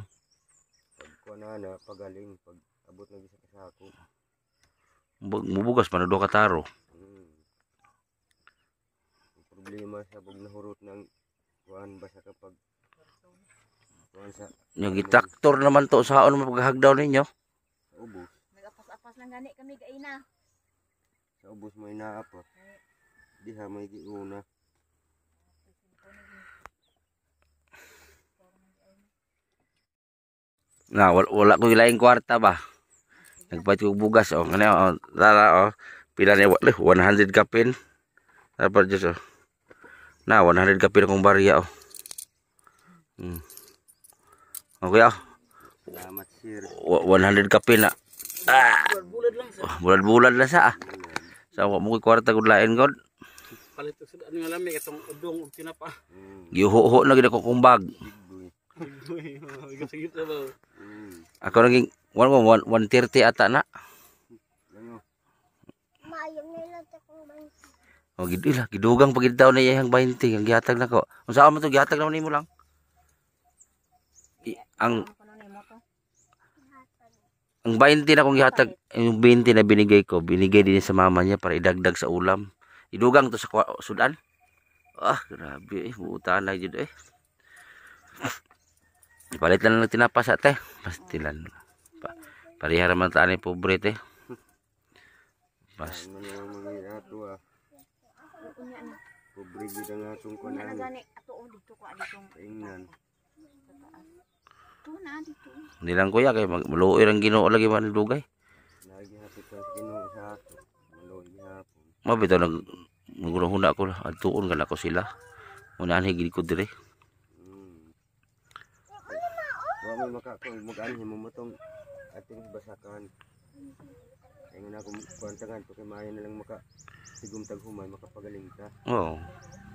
Pag kuha na ana pagaling pag abot na gisa ka sako. Mubugas man do ka taro. Ang problema sa pag nahurot ng kuan basta kapag kuan sa Yung gitraktor naman to sa ano mapaghagdaw ninyo. sa ubos. Nag-apas-apas lang gani kami gaina. Sa ubos mo inaapa. Diha may giuna. Na wala ko ilaing kwarta ba. Nagpait ko bugas oh. Ngani oh, dala oh. Pila ni 100 kapin. Dapat just oh. Na 100 kapin akong barya oh. Okay oh. Salamat sir. 100 kapin na. Ah. Bulad lang sa. Bulan-bulan na sa ah. Sa wa mo ko'y kwarta gud lain god. Palit sa ano nga lami itong udong ug tinapa. Gihuho na gid ako kumbag. Sige sa ba. Ako naging 130 ata na. Ano? Mayong nila sa kong bangsa. Oh gid gidugang pagid daw na iyang 20 ang gihatag nako. Unsa man to gihatag na nimo lang? Ang Ano ni mo to? ang 20 na kong gihatag, yung 20 na binigay din sa mama niya para idagdag sa ulam. Idugang to sa sudan. Ah, grabe eh, buutan na jud eh. Ipalit lang ng tinapa sa te. Pastilan. Parihara man taan ni pobre te. Pas. Ano naman mga ato ah. Unya na. Pobre gid ang atong Unya na kunan. gani ato dito ko aditong. Ingnan. Ito na dito. Hindi lang kuya kay maluoy ang Ginoo lagi man dugay. Nagihapit sa Ginoo sa ato. Maloy gihapon. Mabito nag magulong-huna ko adtuon kan ako sila. Unahan higid ko dire. Wa may makakong mag-anhin mo motong ating basakan. Kaya nga ako kuwantangan to kay maayo na lang maka sigumtag humay makapagaling ka. Oo.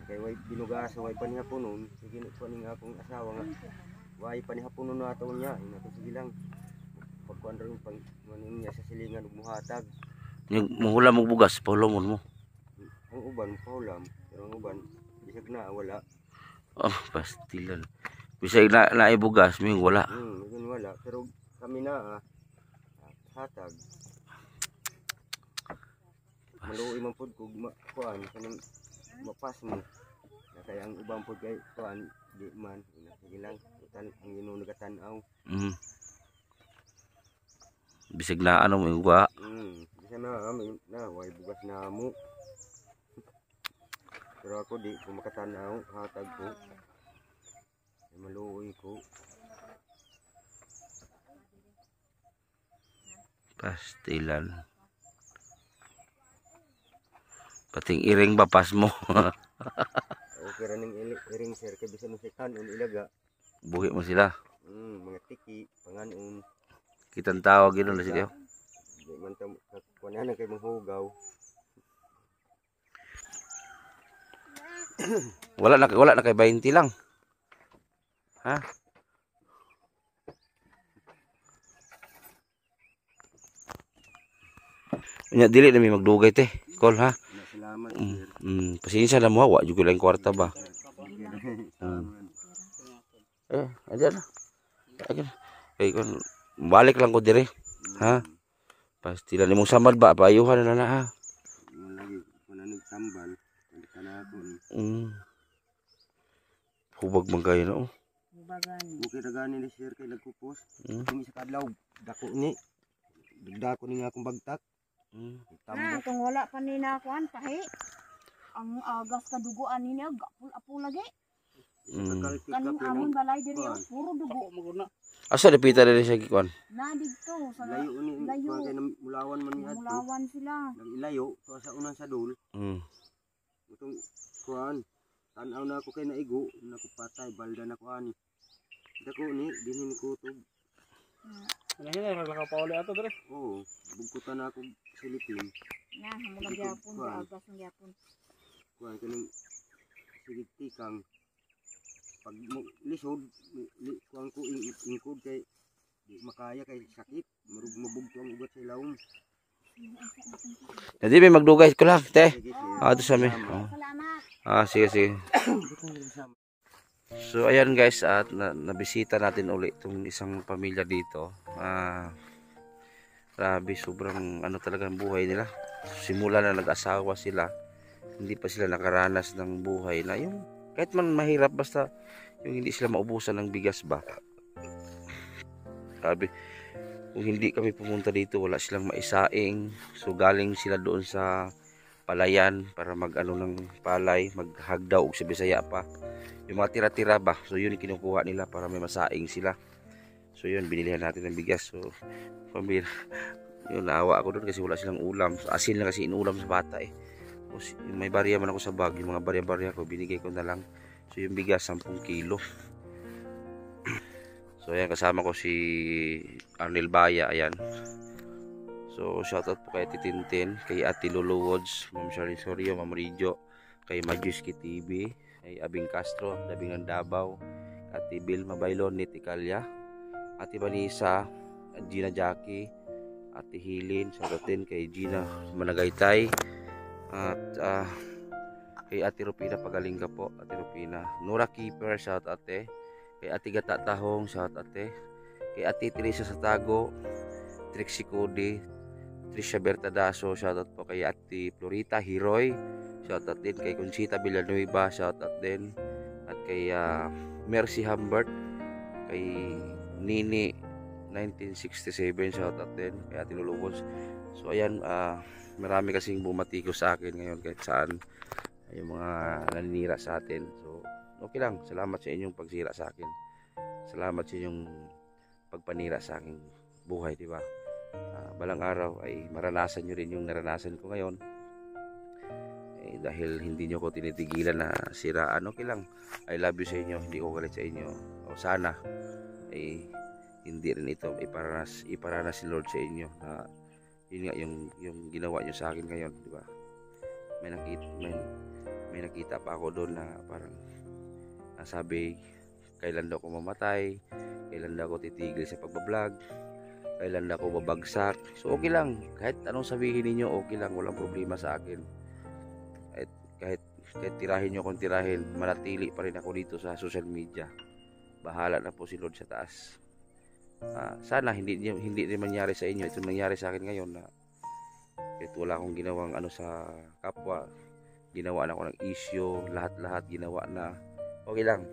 Kay way binugas way panihaponon sige ko ning akong asawa nga way panihaponon na ato niya ina to sige lang pagkuan ron pang manin niya sa silingan ug muhatag. Yung muhula mo bugas paulomon mo. Ang uban paulam pero ang uban bisag na wala. Oh, pastilan. Bisag na ibugas may wala. Yun wala pero kami na hatag. Maluoy man pud kog kuan kanang mapas mo. Na kaya ang ubang pud kay kuan di man ina sige lang total ang Ginoo nagatan-aw. Bisag na ano mo iwa. Bisa na kami na way bugas na mo. Pero ako di ko makatan-aw hatag ko. Ay maluoy ko. Pastilan. Pating iring bapas mo. Okay ra ning iring sir kay bisan si kanon ilaga. Buhi mo sila. Mga tiki panganon. Kitang tawag yun na siya. Di man ta kuan na kay manghugaw. Wala na kay 20 lang. Ha? Nya dili na mi magdugay te. Call ha. Salamat sir. Pasensya na mo wa jud ko lang kwarta ba. Aja na. Kay kon balik lang ko dire. Ha? Pastilan nimong samad ba paayuhan na ha. Lagi kuna nagtambal kanakon. Hubag man kayo no. Bagani. Okay ra gani ni sir kay nagpupos. Kung sa kadlaw dako ni. Dagdako ni nga akong bagtak. Na kung wala pa ni na kuan pahi. Ang agas kaduguan niya gapul-apul lagi. Kanang amon balay diri puro dugo. Asa dapita diri sa gikuan? Na dito sa Layo ni layo. kay mulawan man ni adto. Mulawan sila. Nagilayo to sa unang sadul. Utong kuan tan-aw na ako kay naigo nako patay balda na ko ani. Dako ni dinhi ni kutob. Hina ra ka pauli ato dire. Oo, bugkutan na ako silipin. Na mga gyapon sa agas ng gyapon. Kuan kaning sige tikang pag lisod kuan ko ingkod kay di makaya kay sakit marug mabugto ang ugat sa ilawom. Jadi may magdugay ko lang te. Sige sir. Ato sa mi. Salamat. Sige sige. So ayan guys, at nabisita natin ulit itong isang pamilya dito. Grabe, sobrang ano talaga ang buhay nila. Simula na nag-asawa sila, hindi pa sila nakaranas ng buhay na yung kahit man mahirap, basta yung hindi sila maubusan ng bigas ba. Grabe, kung hindi kami pumunta dito, wala silang maisaing. So galing sila doon sa palayan para mag-ano ng palay, maghagdaw og sa Bisaya pa. Yung mga tira-tira ba, so yun kinukuha nila para may masaing sila. So yun, binilihan natin ng bigas. So pamilya, yun, naawa ako doon kasi wala silang ulam. So, asin lang kasi inuulam sa bata eh. So, may barya man ako sa bag, yung mga barya-barya ko, binigay ko na lang. So yung bigas, 10 kilo. So ayan, kasama ko si Arnel Baya, ayan. So shoutout po kay Titintin, kay Ate Lolo Woods, Ma'am Charlene Sorio, Ma'am Rijo, kay Majuski TV, kay Abing Castro, Dabingan Davao, Ate Vilma Bailon, Niti Calya, Ate Vanessa, Gina Jackie, Ate Hilin, shoutout din kay Gina Managaytay, at kay Ate Rupina Pagalingga po, Ate Rupina, Nora Keeper, shout ate, kay Ate Gata Tahong, shout ate, kay Ate Teresa Satago, Trixie Cody, Trisha Bertadaso, shoutout po kay Ate Florita Hiroy, shoutout din kay Conchita Villanueva, shoutout din, at kay Mercy Humbert, kay Nini 1967, shoutout din kay Ate Lulubos. So ayan, marami kasing bumati ko sa akin ngayon kahit saan, yung mga naninira sa atin. So okay lang, salamat sa inyong pagsira sa akin, salamat sa inyong pagpanira sa aking buhay, di ba? Balang araw ay maranasan nyo rin yung naranasan ko ngayon, dahil hindi nyo ko tinitigilan na siraan. Okay lang, I love you sa inyo, hindi ko galit sa inyo. O sana ay hindi rin ito iparanas si Lord sa inyo na yun nga yung ginawa nyo sa akin ngayon, di ba? May nakita pa ako doon na parang nasabi kailan daw ako mamatay, kailan daw ako titigil sa pagbablog, kailan daw ako babagsak. So okay lang, kahit anong sabihin niyo, okay lang, walang problema sa akin. Kahit tirahin nyo kung tirahin, manatili pa rin ako dito sa social media. Bahala na po si Lord sa taas. Sana hindi rin mangyari sa inyo ito nangyari sa akin ngayon, na kahit wala akong ginawang ano sa kapwa, ginawa na ako ng issue, lahat ginawa na. Okay lang,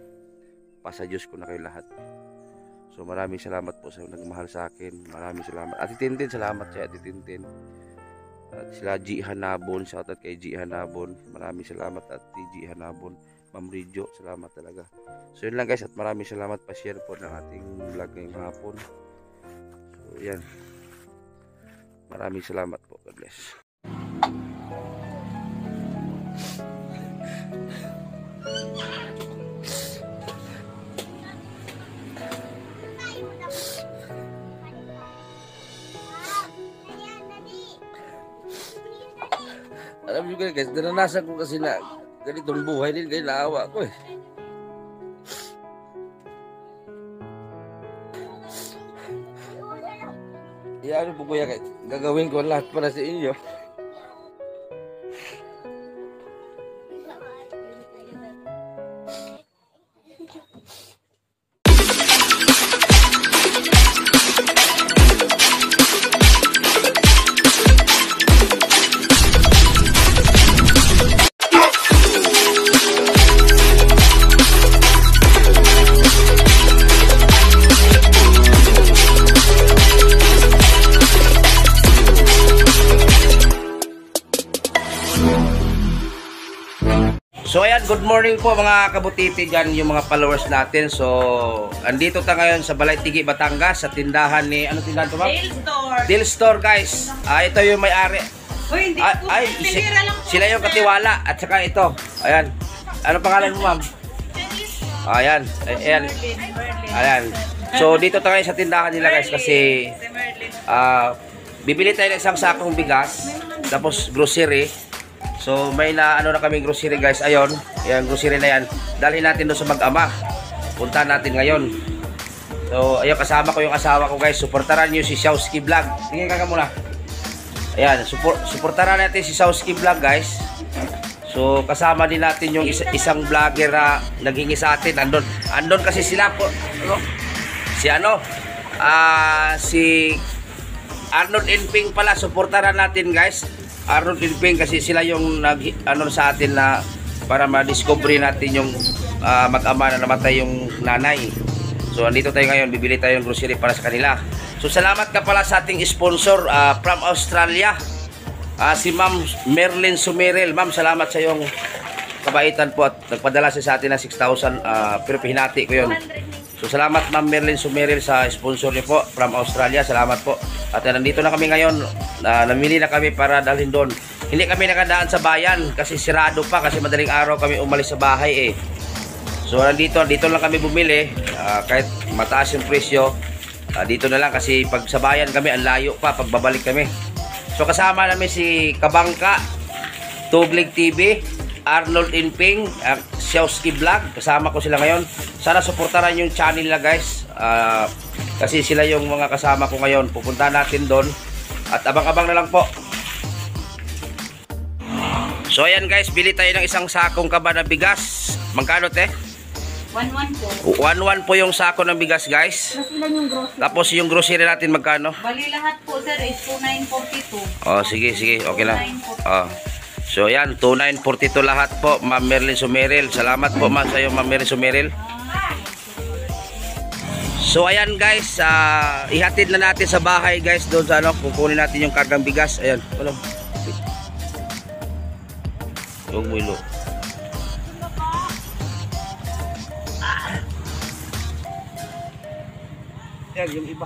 pasa Diyos ko na kayo lahat. So maraming salamat po sa nagmahal sa akin, maraming salamat. Ate Tintin, salamat sa Ate Tintin. At sila G. Hanabon, shoutout kay G. Hanabon, maraming salamat at G. Hanabon. Ma'am Rijo, salamat talaga. So yun lang guys, at maraming salamat, pa-share po ng ating vlog ngayong hapon. So yan, maraming salamat po, God bless. Alam nyo guys, naranasan ko kasi na ganitong buhay din, kaya naawa ko eh. Ano po kuya, gagawin ko lahat para sa inyo. So ayan, good morning po mga kabutiti dyan, yung mga followers natin. So andito tayo ngayon sa Balay Tigi, Batangas, sa tindahan ni, ano tindahan ito ba? Dale Store. Dale Store guys. Ito yung may-ari. Uy, hindi po. Sila yung katiwala. At saka ito, ayan. Ano pangalan mo ma'am? Ayan, ayan. Ayan. So dito tayo sa tindahan nila guys kasi bibili tayo ng isang sakong bigas, tapos grocery. So may na ano na kami grocery guys. Ayon, yan grocery na yan. Dalhin natin doon sa Mag-ama. Punta natin ngayon. So ayun, kasama ko yung asawa ko guys. Suportaran niyo si Shawski Vlog. Tingin ka muna. Ayan, suportaran natin si Shawski Vlog guys. So So kasama din natin yung isang vlogger na naghingi sa atin. Andon kasi sila po. Si Arnold Inping pala, suportahan natin guys. Arnold Inping kasi sila yung sa atin na para ma-discover natin yung mag-ama na namatay yung nanay. So andito tayo ngayon, bibili tayo ng grocery para sa kanila. So salamat ka pala sa ating sponsor from Australia. Si Ma'am Merlin Sumeril. Ma'am, salamat sa iyong kabaitan po at nagpadala siya sa atin ng 6,000 pero pihinati ko yun. So salamat Ma'am Merlin Sumeril sa sponsor niyo po from Australia. Salamat po. At nandito na kami ngayon. Namili na kami para dalhin doon. Hindi kami nakadaan sa bayan kasi sirado pa kasi madaling araw kami umalis sa bahay eh. So dito lang kami bumili kahit mataas yung presyo. Dito na lang kasi pag sa bayan kami ang layo pa pagbabalik kami. So kasama namin si Kabangka, Tuglig TV, Arnold Inping, Siawski Vlog. Kasama ko sila ngayon. Sana suportaran yung channel nila guys. Kasi sila yung mga kasama ko ngayon. Pupunta natin doon. At abang-abang na lang po. So ayan guys, bili tayo ng isang sakong kaba na bigas. Magkano te? 1-1 po. 1-1 po yung sako ng bigas guys. Plus ilan yung grocery? Tapos yung grocery natin magkano? Bali lahat po sir is 2,942. Oh, sige, okay lang. So yan, 2,942 lahat po, Ma'am Merlin Sumeril. Salamat po ma'am sa iyo, Ma'am Merlin Sumeril. So ayan guys, ihatid na natin sa bahay guys, doon sa kukunin natin yung kargang bigas. Ayan, walang. Huwag mo ilo. Yan, yung iba.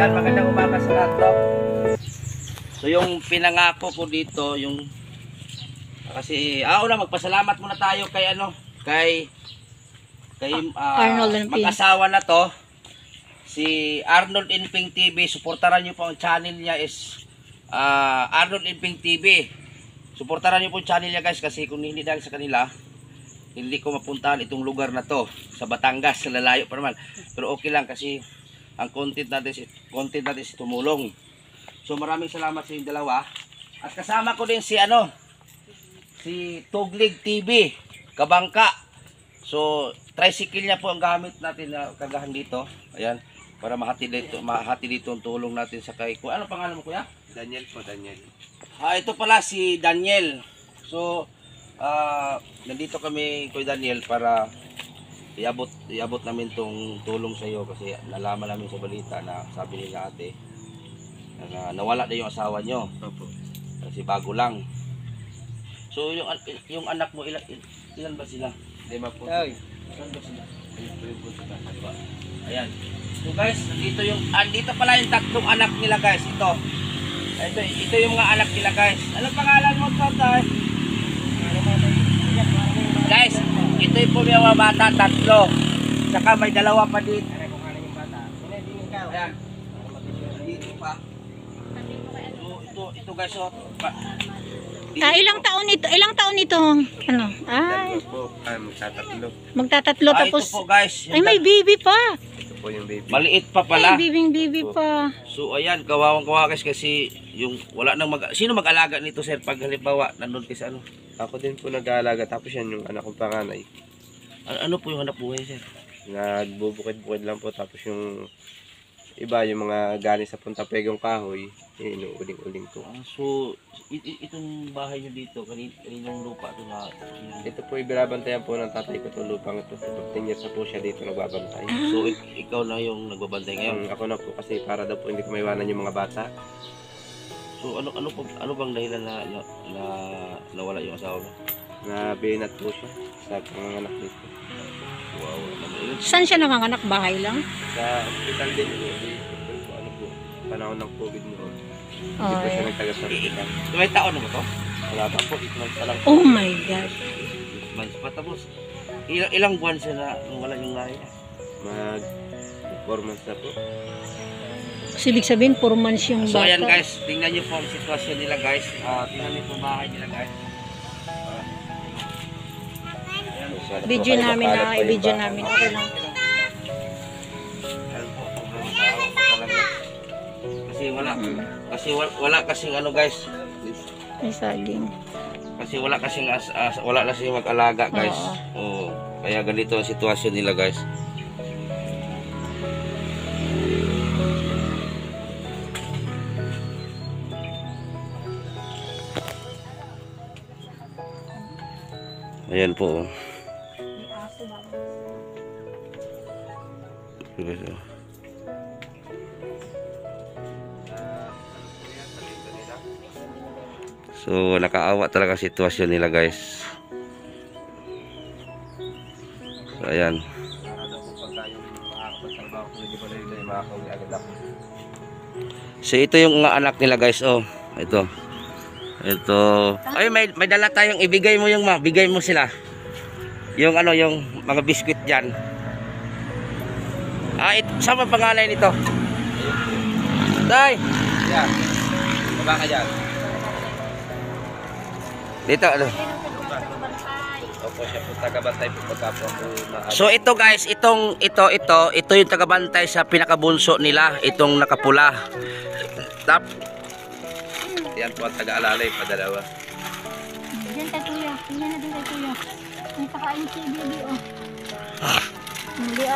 Magandang umaga sa lahat po. So yung pinangako ko dito yung kasi magpasalamat muna tayo kay mag-asawa na to si Arnold Inping TV. Suportahan niyo po ang channel niya is Arnold Inping TV. Suportahan niyo po ang channel niya guys kasi kung hindi dahil sa kanila hindi ko mapuntahan itong lugar na to sa Batangas, lalayo pa naman. Pero okay lang kasi ang content natin is tumulong. So maraming salamat sa inyong dalawa. At kasama ko din si Tuglig TV, Kabangka. So tricycle niya po ang gamit natin na kagahan dito. Ayan, para mahati dito ang tulong natin sa kay. Ano pangalan mo kuya? Daniel po, Daniel. Ito pala si Daniel. So nandito kami kay Daniel para iabot namin tong tulong sa iyo kasi nalaman namin sa balita na sabi nila ate na nawala na yung asawa nyo. Opo. Kasi bago lang. So yung anak mo ilan ba sila? Lima po. Ilan ba sila? Ayan. So guys, dito pala yung tatlong anak nila guys. Ito yung mga anak nila guys. Anong pangalan mo tatay? Guys, ito yung po yung mga bata, 3. Saka may 2 pa dito. Ayan. Dito pa. So, ito guys, Ilang taon ito? Ano? Ay, Magtatatlo. magtatatlo tapos. ito po guys. Ay, may baby pa. Ito po yung baby. Maliit pa Ay, pala. baby pa. So ayan, kawawang-kawawa guys kasi yung wala nang sino mag-alaga nito sir pag halimbawa nandun kayo sa Ako din po nag-aalaga, tapos yan yung anak kong panganay. Ano po yung hanap buhay sir? Nagbubukid-bukid lang po, tapos yung iba, yung mga galing sa Puntapegong kahoy, inuuling-uling po. So itong bahay nyo dito, kaninong lupa ito na? Ito po ibinabantayan po ng tatay ko itong lupang ito. 15 years na po siya dito nagbabantay. So ikaw na yung nagbabantay ngayon? Ako na po kasi para daw po hindi ko maiwanan yung mga bata. So ano bang dahilan na nawala yung asawa mo? Nabinat po siya sa panganganak dito. Wow, naman. Saan siya nanganganak? Bahay lang? Sa hospital din po. Ano po, panahon ng COVID noon. Hindi Oh, po siya nagtaga sa hospital. May taon na ba to? Wala pa po, 8 months pa lang. oh my God. Months pa tapos. Ilang buwan siya na wala yung lahi. Mag 4 months na po. So, ibig sabihin, 4 months yung So bata. ayan guys, tingnan niyo po ang sitwasyon nila guys. Tingnan niyo po ang bahay nila guys. Video namin na, i-video namin. Okay lang. Ayan po, sobrang tao talaga. Kasi wala kasing ano guys. May saging. Kasi wala kasing wala na siya mag-alaga guys. Oo. Kaya ganito ang sitwasyon nila guys. Ayan po. So nakaawa talaga sitwasyon nila guys. So ayan. So ito yung mga anak nila guys. Oh, ito. Ito. Ay may dala tayong ibigay mo yung bigay mo sila. Yung ano yung mga biskuit diyan. Saan ang pangalan nito? Tay. Yeah. Baba ka dyan. Dito ano. Opo, siya po taga-bantay po pagkapo ako na. So ito guys, ito yung tagabantay sa pinakabunso nila, itong nakapula. Tap. Yan po ang taga-alalay, padalawa. Diyan kay Kuya. Tingnan na din kay Kuya. May pakain si Bibi, oh. Hindi,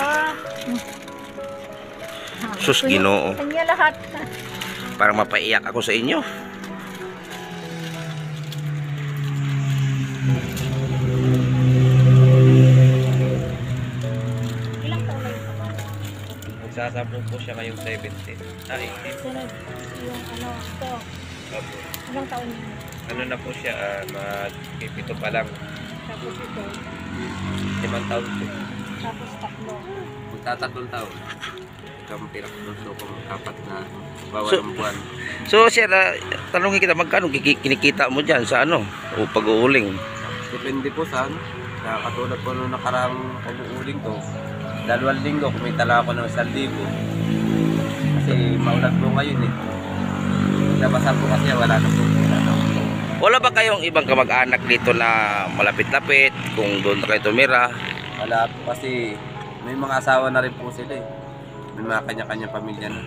Sus Ginoo. Kanya lahat. Parang mapaiyak ako sa inyo. Ilang taon na yun? Magsasampung po siya ngayong 17. 18. Sunod. Yung ano, ito. Opo. Ilang taon yun? Ano na po siya, mag-pito pa lang. Tapos ito. 5 taon po. Tapos 3. Magtatatlong taon. Ikaw ang pinakabunso kung 4 na bawal So- ang buwan. So sir, tanongin kita magkano kinikita mo diyan sa ano? O pag-uuling. Depende po saan. Katulad po nung nakaraang pag-uuling ko. 2 linggo, kumita lang ako ng 1,000. Kasi maulan po ngayon eh. Nabasan po kasi wala na po. Wala ba kayong ibang kamag-anak dito na malapit-lapit kung doon kayo tumira? Wala po kasi may mga asawa na rin po sila eh. May mga kanya-kanya pamilya na.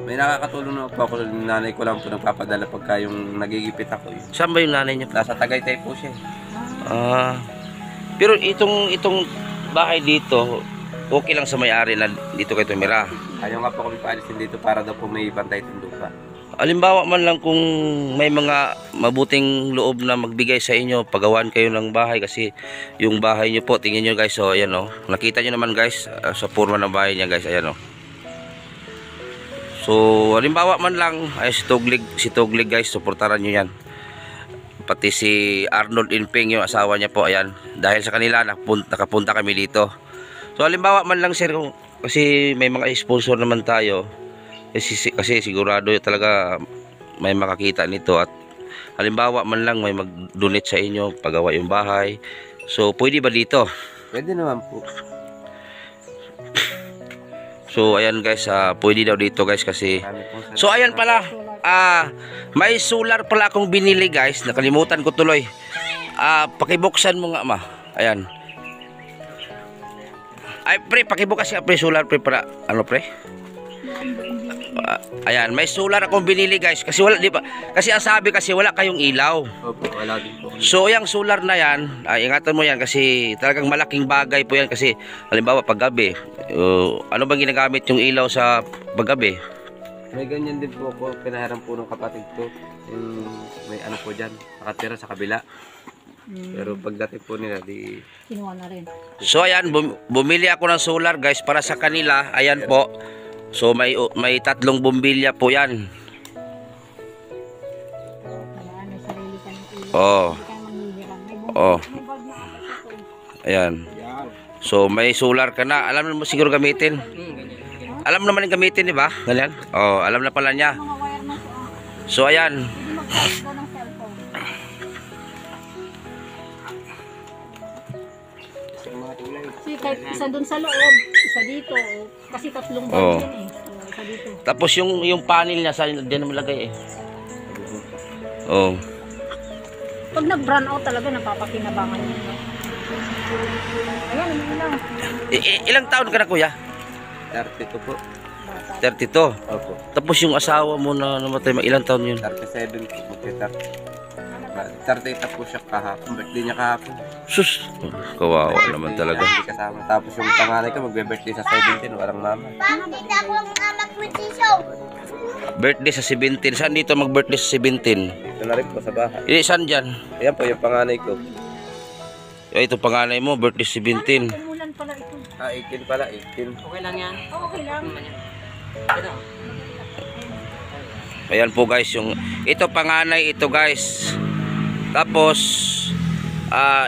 May nakakatulong na po ako. Nanay ko lang po nagpapadala pagka yung nagigipit ako eh. Saan ba yung nanay niyo? Nasa Tagaytay po siya. Pero itong bahay dito, okay lang sa may-ari na dito kayo tumira. Ayaw nga po kami paalisin dito para daw po may bantay itong lupa. Halimbawa man lang kung may mga mabuting loob na magbigay sa inyo, pagawan kayo ng bahay kasi yung bahay nyo po, tingnan nyo guys, so ayan o. Nakita nyo naman guys, sa forma ng bahay niya guys, ayan o. So halimbawa man lang, ay si Tuglig guys, suportaran nyo yan. Pati si Arnold Inping yung asawa niya po, ayan. Dahil sa kanila, nakapunta kami dito. So halimbawa man lang sir, kasi may mga sponsor naman tayo. Kasi sigurado talaga may makakita nito at halimbawa man lang may mag-donate sa inyo, pagawa yung bahay. So pwede ba dito? Pwede naman po. So ayan guys, pwede daw dito guys kasi. Kami po sa So ayan pala, may solar pala akong binili guys, nakalimutan ko tuloy. Pakibuksan mo nga ma. Ayan. Ay pre, pakibukas ka pre, solar pre para ano pre? Ayan, may solar akong binili guys kasi wala, di ba? Kasi ang sabi kasi wala kayong ilaw. Opo, wala din po. So yung solar na yan, ingatan mo yan kasi talagang malaking bagay po yan kasi halimbawa paggabi, ano bang ginagamit yung ilaw sa paggabi? May ganyan din po ako, pinahiram po ng kapatid ko. Yung may ano po dyan, nakatira sa kabila. Pero pagdating po nila, di... Kinuha na rin. So ayan, bumili ako ng solar guys para sa kanila, ayan po. So may 3 bumbilya po yan. Kaya may sarili ka ng ilaw. Oh. Hindi kayo Oh. May bag na apat ito. Ayan. So may solar ka na. Alam mo siguro gamitin. Alam naman yung gamitin, di ba? Ganyan. Oh, alam na pala niya. Mga wire na siya. So ayan. Hindi mag-charge daw ng cellphone. Kasi kahit isa dun sa loob, isa dito. Kasi tatlong bag Oh. yun eh. So, isa dito. Tapos yung panel niya saan din naman lagay eh. Oh. Pag nag-brown out talaga, napapakinabangan yun. No? Ayan, ano lang. Ilang taon ka na, kuya? 32 po. 32. Opo. Tapos yung asawa mo na namatay, ilang taon yun? 37 po. Magti 30 po siya kahapon. Birthday niya kahapon. Sus, kawawa naman talaga. Hindi kasama. Tapos yung panganay ko magbe-birthday sa 17. Walang mama. Bakit ako ang anak mo tiso? Birthday sa 17. Saan dito mag-birthday sa 17? Ito na rin po sa bahay. Saan dyan? Ayan po yung panganay ko. Ito panganay mo, birthday 17. Umulan pala ito. 18 pala. 18. Okay lang yan. Oh, okay lang. Ayan po guys, yung ito panganay ito guys. Tapos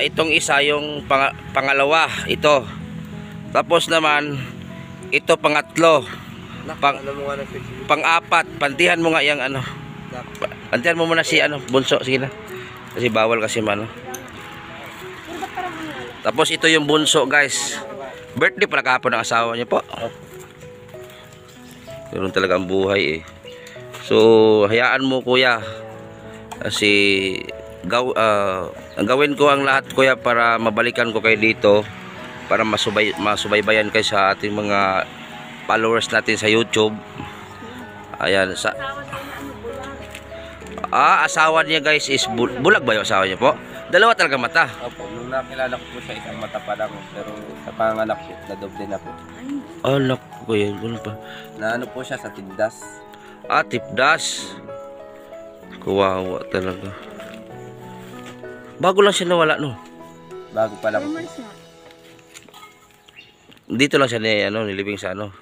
itong isa yung pangalawa, ito. Tapos naman ito pangatlo. Ano mo nga na Pang-apat, pantihan mo nga yung ano. Pantihan mo muna si ano, bunso, sige na. Kasi bawal kasi mano. Tapos ito yung bunso guys. Birthday pala kahapon ng asawa niya po. Ganun talaga ang buhay eh. So hayaan mo kuya. Kasi gawin ko ang lahat kuya para mabalikan ko kayo dito. Para masubaybayan kayo sa ating mga followers natin sa YouTube. Ayan sa asawa niya guys is bulag ba yung asawa niya po? Dalawa talaga mata. Opo, nung nakilala ko po siya, isang mata pa lang. Pero sa panganak po, nadoble na po. Anak ko yan, ano pa? Na ano po siya sa tindas. Tipdas. Kawawa talaga. Bago lang siya nawala no. Bago pa lang po. Dito lang siya nilibing sa ano.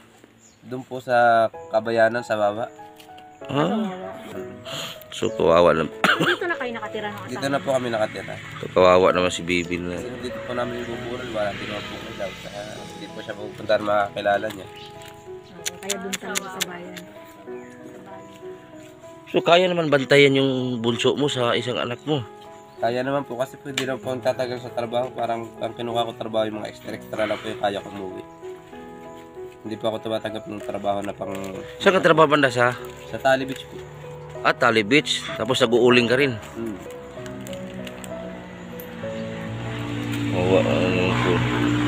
Doon po sa Kabayanan sa baba. So kawawa naman. Dito na kayo nakatira ng asawa. Dito na po kami nakatira. Kawawa naman si Bibi na. Kasi dito po namin buburan, wala din naman po ilaw. Saka hindi po siya pupunta na makakilala niya. Kaya dun talaga sa bayan. So kaya naman bantayan yung bunso mo sa isang anak mo. Kaya naman po kasi po hindi naman po tatagal sa trabaho. Parang ang kinuha ko trabaho yung mga extra lang po yung kaya ko umuwi. Hindi po ako tumatanggap ng trabaho na pang... Saan ka trabaho banda sa? Sa Tali Beach po. Tali Beach. Tapos nag-uuling ka rin.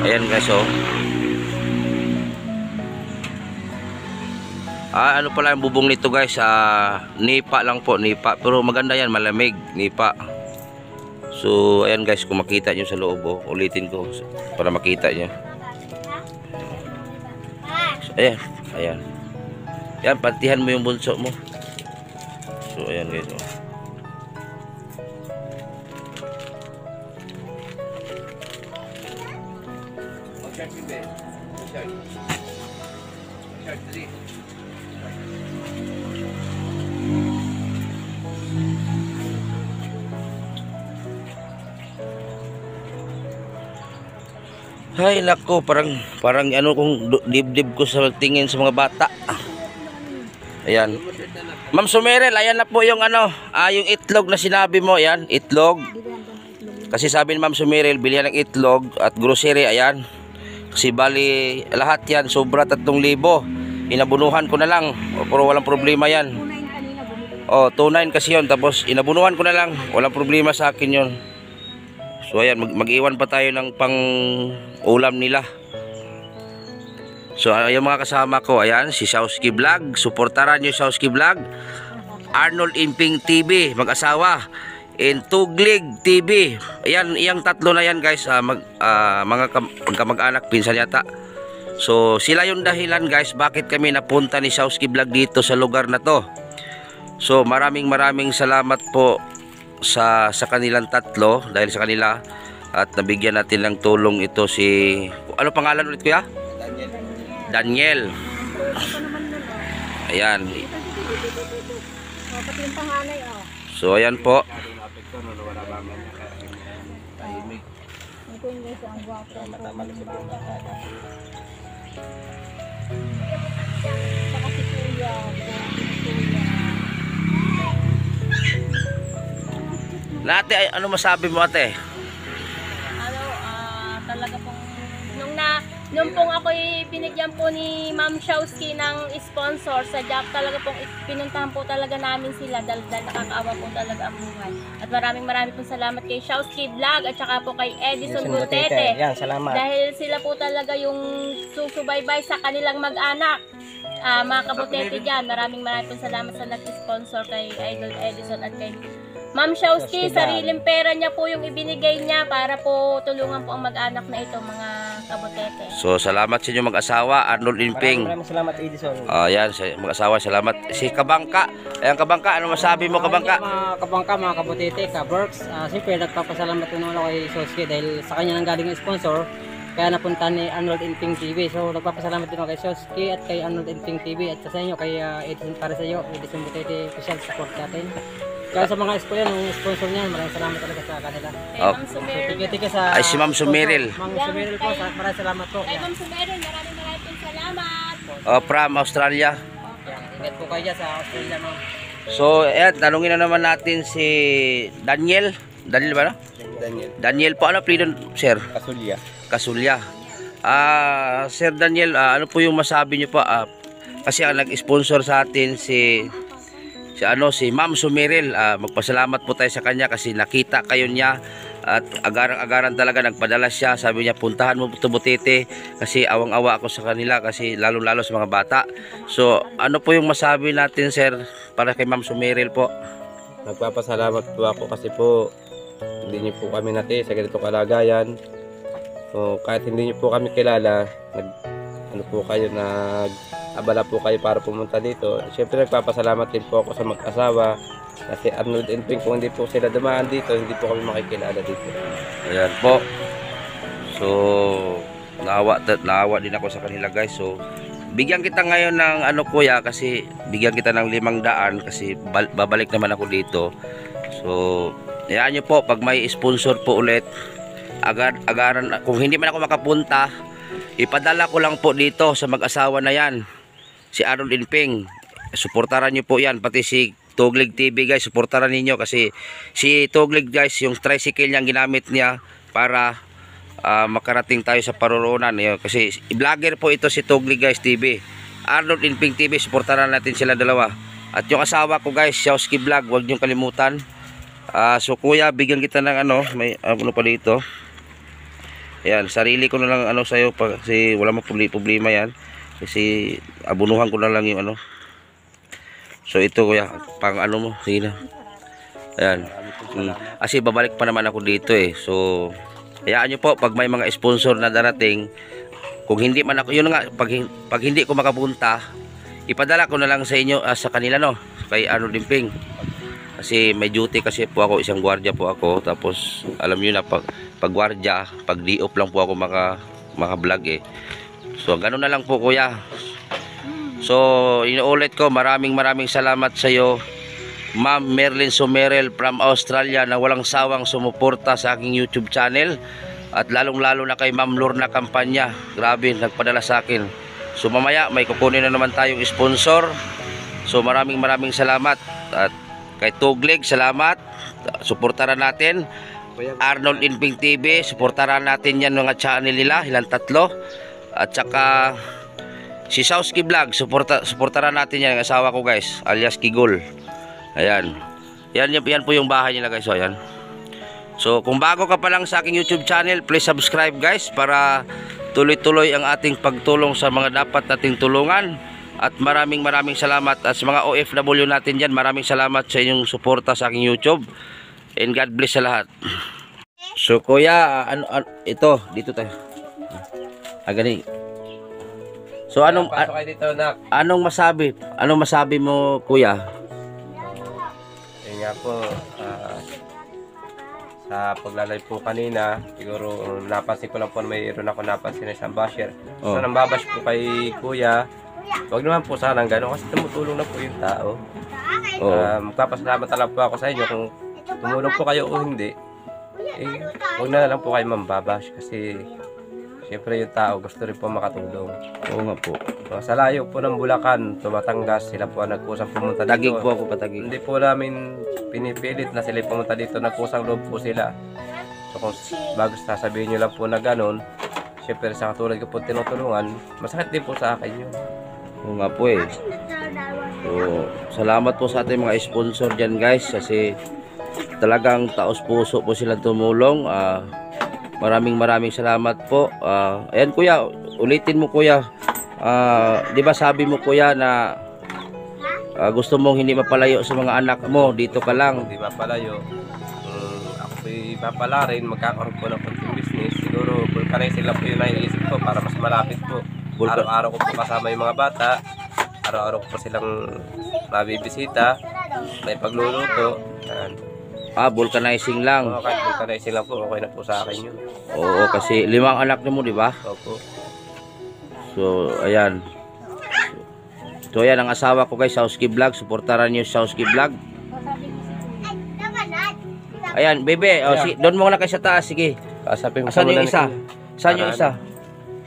Ayan guys oh. Ano pala yung bubong nito guys, nipa lang po, nipa. Pero maganda yan, malamig, nipa. So ayan guys, kung makita nyo sa loob oh, ulitin ko para makita nyo. So, ayan. Yan, pantihan mo yung bunso mo. So ayan guys oh. Hay nako, parang ano kung dibdib ko sa tingin sa mga bata. Ayan. Ma'am Sumerel, ayan na po yung ano, yung itlog na sinabi mo, ayan, itlog. Kasi sabi ni Ma'am Sumerel, bilihan ng itlog at grocery, ayan. Kasi bali lahat yan sobra 3,000. Inabunuhan ko na lang. Pero walang problema yan. 2,900 kasi yun. Tapos inabunuhan ko na lang. Walang problema sa akin yun. So ayan, mag-iwan pa tayo ng pang ulam nila. So yung mga kasama ko, ayan, si Shawski Vlog. Suportaran nyo Shawski Vlog. Arnold Imping TV, mag-asawa. And Tuglig TV. Ayan, iyang tatlo na yan guys, mga kamag-anak, pinsan yata. So sila yung dahilan guys bakit kami napunta ni Shawski Vlog dito sa lugar na to. So maraming salamat po sa kanilang tatlo, dahil sa kanila at nabigyan natin ng tulong ito si, ano pangalan ulit kuya? Daniel. Ayan. So ayan po. Tahimik. Ito yung guys, ang gwapo. Saka si Kuya. Ate, ano masabi mo ate? Talaga pong nung pong ako'y binigyan po ni Ma'am Shawski ng sponsor sa job, talaga pong pinuntahan po talaga namin sila dahil nakakaawa po talaga ang buhay. At maraming pong salamat kay Shawski Vlog at saka po kay Edison Gutete. Yan, salamat. Dahil sila po talaga yung susubaybay sa kanilang mag-anak. Mga kabutete dyan, maraming pong salamat sa nag-sponsor kay Idol Edison at kay Ma'am Shawski. Sariling pera niya po yung ibinigay niya para po tulungan po ang mag-anak na ito, mga kabutete. So salamat sa inyo mag-asawa, Arnold Inping. Maraming salamat, Edison. Yan, mag-asawa, salamat. Si Kabangka, ayan Kabangka, ano masabi mo Kabangka? Mga kabangka, mga kabutete, ka-works. Siyempre, nagpapasalamat din ako kay Soski dahil sa kanya nang galing ang sponsor. Kaya napunta ni Arnold Inping TV. So, nagpapasalamat din ako kay Soski at kay Arnold Inping TV at sa inyo, kay Edison, para sa iyo, Edison Butete, official support natin. Kaya sa mga eskwela, nung sponsor niyan, maraming salamat talaga sa kanila. Kay Oh. Ma'am Sumeril. Tika sa... Ay, si Ma'am Sumeril. Ma'am Sumeril po, maraming salamat po. Kay Ma'am Sumeril, maraming pong salamat. From Australia. Ingat po kayo dyan sa Australia, ma'am. So, ayan, tanungin na naman natin si Daniel. Daniel ba no? Daniel po, ano apelyido, sir? Kasulya. Kasulya. Sir Daniel, ano po yung masabi niyo po? Kasi ang nag-sponsor sa atin si Ma'am Sumeril. Magpasalamat po tayo sa kanya kasi nakita kayo niya at agarang-agaran talaga nagpadala siya. Sabi niya, puntahan mo ito Butete kasi awang-awa ako sa kanila kasi lalo-lalo sa mga bata. So, ano po yung masabi natin, sir, para kay Ma'am Sumeril po? Nagpapasalamat po ako kasi po hindi niyo po kami nati sa ganitong kalagayan. So, kahit hindi niyo po kami kilala, abala po kayo para pumunta dito. Siyempre nagpapasalamat din po ako sa mag-asawa kasi Arnold and Pink, kung hindi po sila dumaan dito, hindi po kami makikilala dito. Ayan po. So, naawa din ako sa kanila guys. So, bigyan kita ngayon ng kuya kasi bigyan kita ng 500 kasi babalik naman ako dito. So, hayaan nyo po pag may sponsor po ulit, agaran, kung hindi man ako makapunta, ipadala ko lang po dito sa mag-asawa na yan, si Arnold Inping. Suportaran nyo po yan, pati si Tuglig TV guys, suportaran ninyo kasi si Tuglig guys, yung tricycle niyang ginamit niya para makarating tayo sa paruroonan. Kasi vlogger po ito si Tuglig guys TV. Arnold Inping TV, suportaran natin sila dalawa. At yung asawa ko guys, Shawski Vlog, huwag niyong kalimutan. So kuya, bigyan kita ng may ano pa dito. Ayan, sarili ko na lang sa'yo kasi wala mo problema yan. Kasi abunuhan ko na lang yung So ito kuya, pang mo, sige na. Ayan. Kasi babalik pa naman ako dito So, hayaan nyo po, pag may mga sponsor na darating, kung hindi man ako, yun nga, pag hindi ko makapunta, ipadala ko na lang sa inyo, sa kanila kay Arnold Inping. Kasi may duty kasi po ako, isang gwardiya po ako. Tapos alam niyo na pag gwardiya, pag di-off lang po ako maka-vlog So ganoon na lang po kuya. So inuulit ko, maraming salamat sa iyo Ma'am Merlin Sumeril from Australia na walang sawang sumuporta sa aking YouTube channel. At lalong-lalo na kay Ma'am Lorna Campanya. Grabe, nagpadala sa akin. So mamaya may kukunin na naman tayong sponsor. So maraming salamat. At kay Tuglig, salamat. Suportaran natin Arnold Inping TV, suportaran natin yan mga channel nila, ilang tatlo. At saka si Shawski Vlog, suportaran natin yan, ang asawa ko guys, alias Kigol. Ayan. Yan po yung bahay nila guys. So, ayan. So kung bago ka pa lang sa aking YouTube channel, please subscribe guys para tuloy-tuloy ang ating pagtulong sa mga dapat nating tulungan. At maraming salamat. At sa mga OFW natin dyan, maraming salamat sa inyong suporta sa aking YouTube. And God bless sa lahat. So kuya, ito, dito tayo. Gani. So anong masabi mo kuya? Yun nga po, sa paglalay po kanina, siguro napansin ko lang po na mayroon ako napansin na isang basher. So nambabash po kay kuya. Huwag naman po sanang gano'n kasi tumutulong na po yung tao. Oh. Magpapasalamat talaga po ako sa inyo kung tumulong po kayo o hindi. huwag na lang po kayo mambabash kasi siyempre yung tao gusto rin po makatulong. Oo nga po. Sa layo po ng Bulacan, Batangas, sila po ang nagkusang pumunta dito. Tagig po ako, patagig. Hindi po namin pinipilit na sila pumunta dito, nagkusang loob po sila. So kung bago sasabihin nyo lang po na ganun, siyempre sa katulad ko po tinutulungan, masakit din po sa akin yun. Oo nga po eh. So, salamat po sa ating mga sponsor dyan guys kasi talagang taos puso po silang tumulong. Maraming salamat po. Ayan kuya, ulitin mo kuya. Di ba sabi mo kuya na gusto mong hindi mapalayo sa mga anak mo, dito ka lang. Hindi mapalayo. Ako po'y mapala rin, magkakaroon po ng konting business. Siguro vulcanizing lang po yung naiisip ko para mas malapit po. Araw-araw ko po kasama yung mga bata. Araw-araw ko po silang mabibisita. May pagluluto. Ayan. Vulcanizing lang. Kahit vulcanizing lang po, okay na po sa akin yun. Oo, kasi 5 anak niyo mo, di ba? Opo. So, ayan. So, ayan ang asawa ko guys, Sauski Vlog. Suportaran niyo Sauski Vlog. Ayan, bebe. Doon mo na kayo sa taas, sige. Kasapin Saan yung isa? Saan yung isa?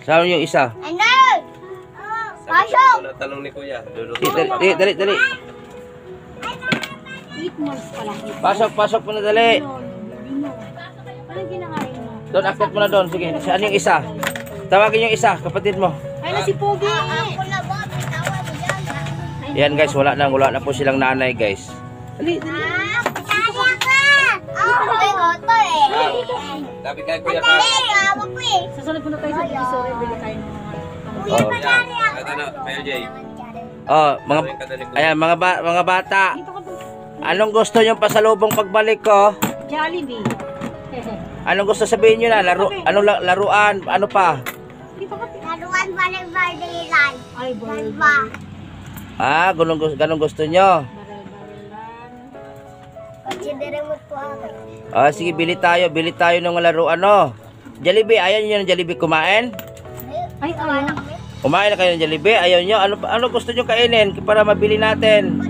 Saan yung isa? Pasok! Tanong ni Kuya. Dali. Pasok mo na dali. Doon, akit mo na doon. Sige, saan yung isa? Tawagin yung isa, kapatid mo. Ay na si Pogi. Ako na ba? Bitawa mo dyan. Yan guys, wala na po silang nanay guys. Dali. Kaya ka! Ako may moto eh. Sabi kay Kuya pa. Ako po eh. Sasunod po na tayo sa divisory. Bili tayo ng Kuya, pagkari ako. Kuya Jay. Ayan, mga bata. Anong gusto nyo pasalubong pagbalik ko? Jollibee. Anong gusto sabihin nyo na? Laruan? Ano pa? Laruan pa ng birthday light. Ay, Ba? Ganun gusto nyo? Consider mo po ako. Sige, bili tayo ng laruan, no? Jollibee, ayaw nyo ng Jollibee kumain? Ay, ayaw. Kumain na kayo ng Jollibee? Ayaw nyo? Ano gusto nyo kainin para mabili natin?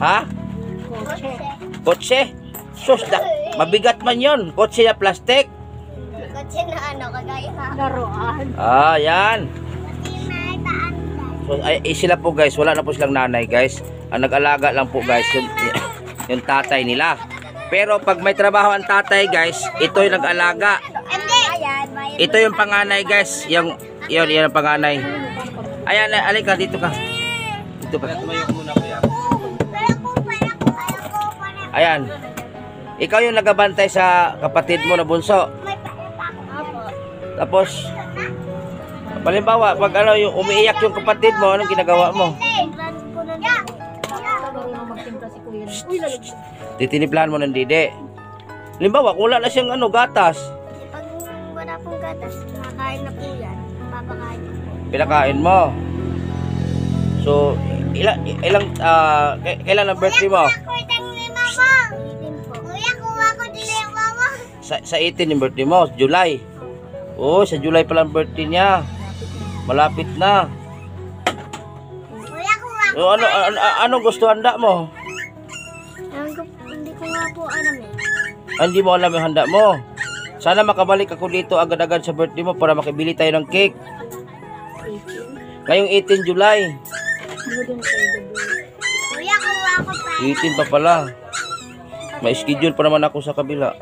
Ha? Kotse? Sus, mabigat man yon. Kotse na plastic? Kotse na ano, kagaya ka. Laruan. Yan. Kotse na daan. So, sila po guys, wala na po silang nanay guys. Ang nag-alaga lang po guys, yung tatay nila. Pero pag may trabaho ang tatay guys, ito yung nag-alaga. Ito yung panganay guys. Yan ang panganay. Ayan, alika, dito ka. Dito ka. Ayan. Ikaw yung nagabantay sa kapatid mo na bunso. Tapos, halimbawa, pag yung umiiyak yung kapatid mo, anong ginagawa mo? Titiniplahan mo ng dide. Halimbawa, kung wala na siyang gatas. Pag wala pong gatas, nakakain na po yan. Papakain ko po. Pinakain mo. So, kailan ang birthday mo? Sa 18 yung birthday mo, July. Oh, sa July pala ang birthday niya. Malapit na. So, ano gusto handa mo? Hindi ko nga po alam eh. Hindi mo alam yung handa mo. Sana makabalik ako dito agad-agad sa birthday mo para makibili tayo ng cake. Ngayong 18 July. Kuya, kuha ko pa. 18 pa pala. May schedule pa naman ako sa kabila.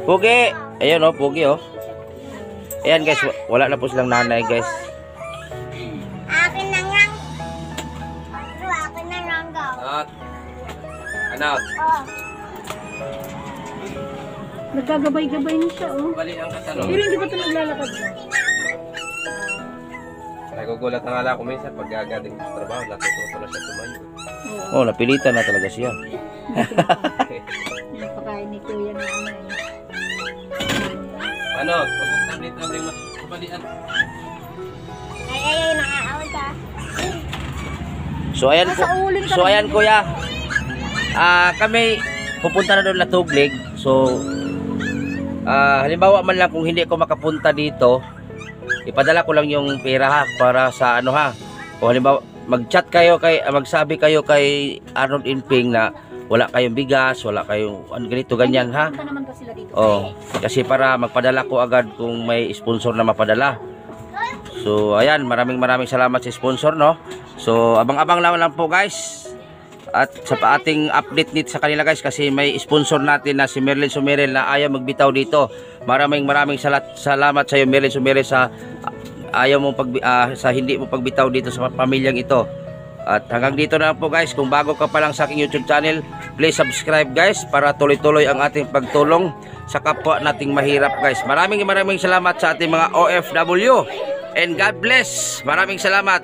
Pugi! Ayan oh, Pugi oh. Ayan guys, wala na po silang nanay guys. Akin na nga. Akin na lang daw. Anak. Oh. Nagkagabay-gabay na siya, oh. Bali ang katanong. Pero hindi ba ito naglalakad? Nagugulat na nga lang ako minsan pag gagaling sa trabaho, natututo na siya tumayo. Oh, napilitan na talaga siya. Napakain ni Kuya na ano eh. Ano? Pagpunta dito rin mas kabalian. Ay, nakaawal ka. So ayan kuya. Kami pupunta na doon na Tuglig. So halimbawa man lang kung hindi ako makapunta dito, ipadala ko lang yung pera ha para sa O halimbawa magsabi kayo kay Arnold Inping na wala kayong bigas, wala kayong ganito ganyan ha. Punta naman ba sila dito? Oh, kasi para magpadala ko agad kung may sponsor na mapadala. So ayan, maraming salamat sa sponsor, no. So abang-abang lang po guys. At sa ating update nito sa kanila guys, kasi may sponsor natin na si Merlin Sumerel na ayaw magbitaw dito. Maraming salamat sa iyo Merlin Sumerel sa ayaw mo sa hindi mo pagbitaw dito sa pamilyang ito. At hanggang dito na lang po guys. Kung bago ka pa lang sa aking YouTube channel, please subscribe guys para tuloy-tuloy ang ating pagtulong sa kapwa nating mahirap guys. Maraming salamat sa ating mga OFW and God bless. Maraming salamat.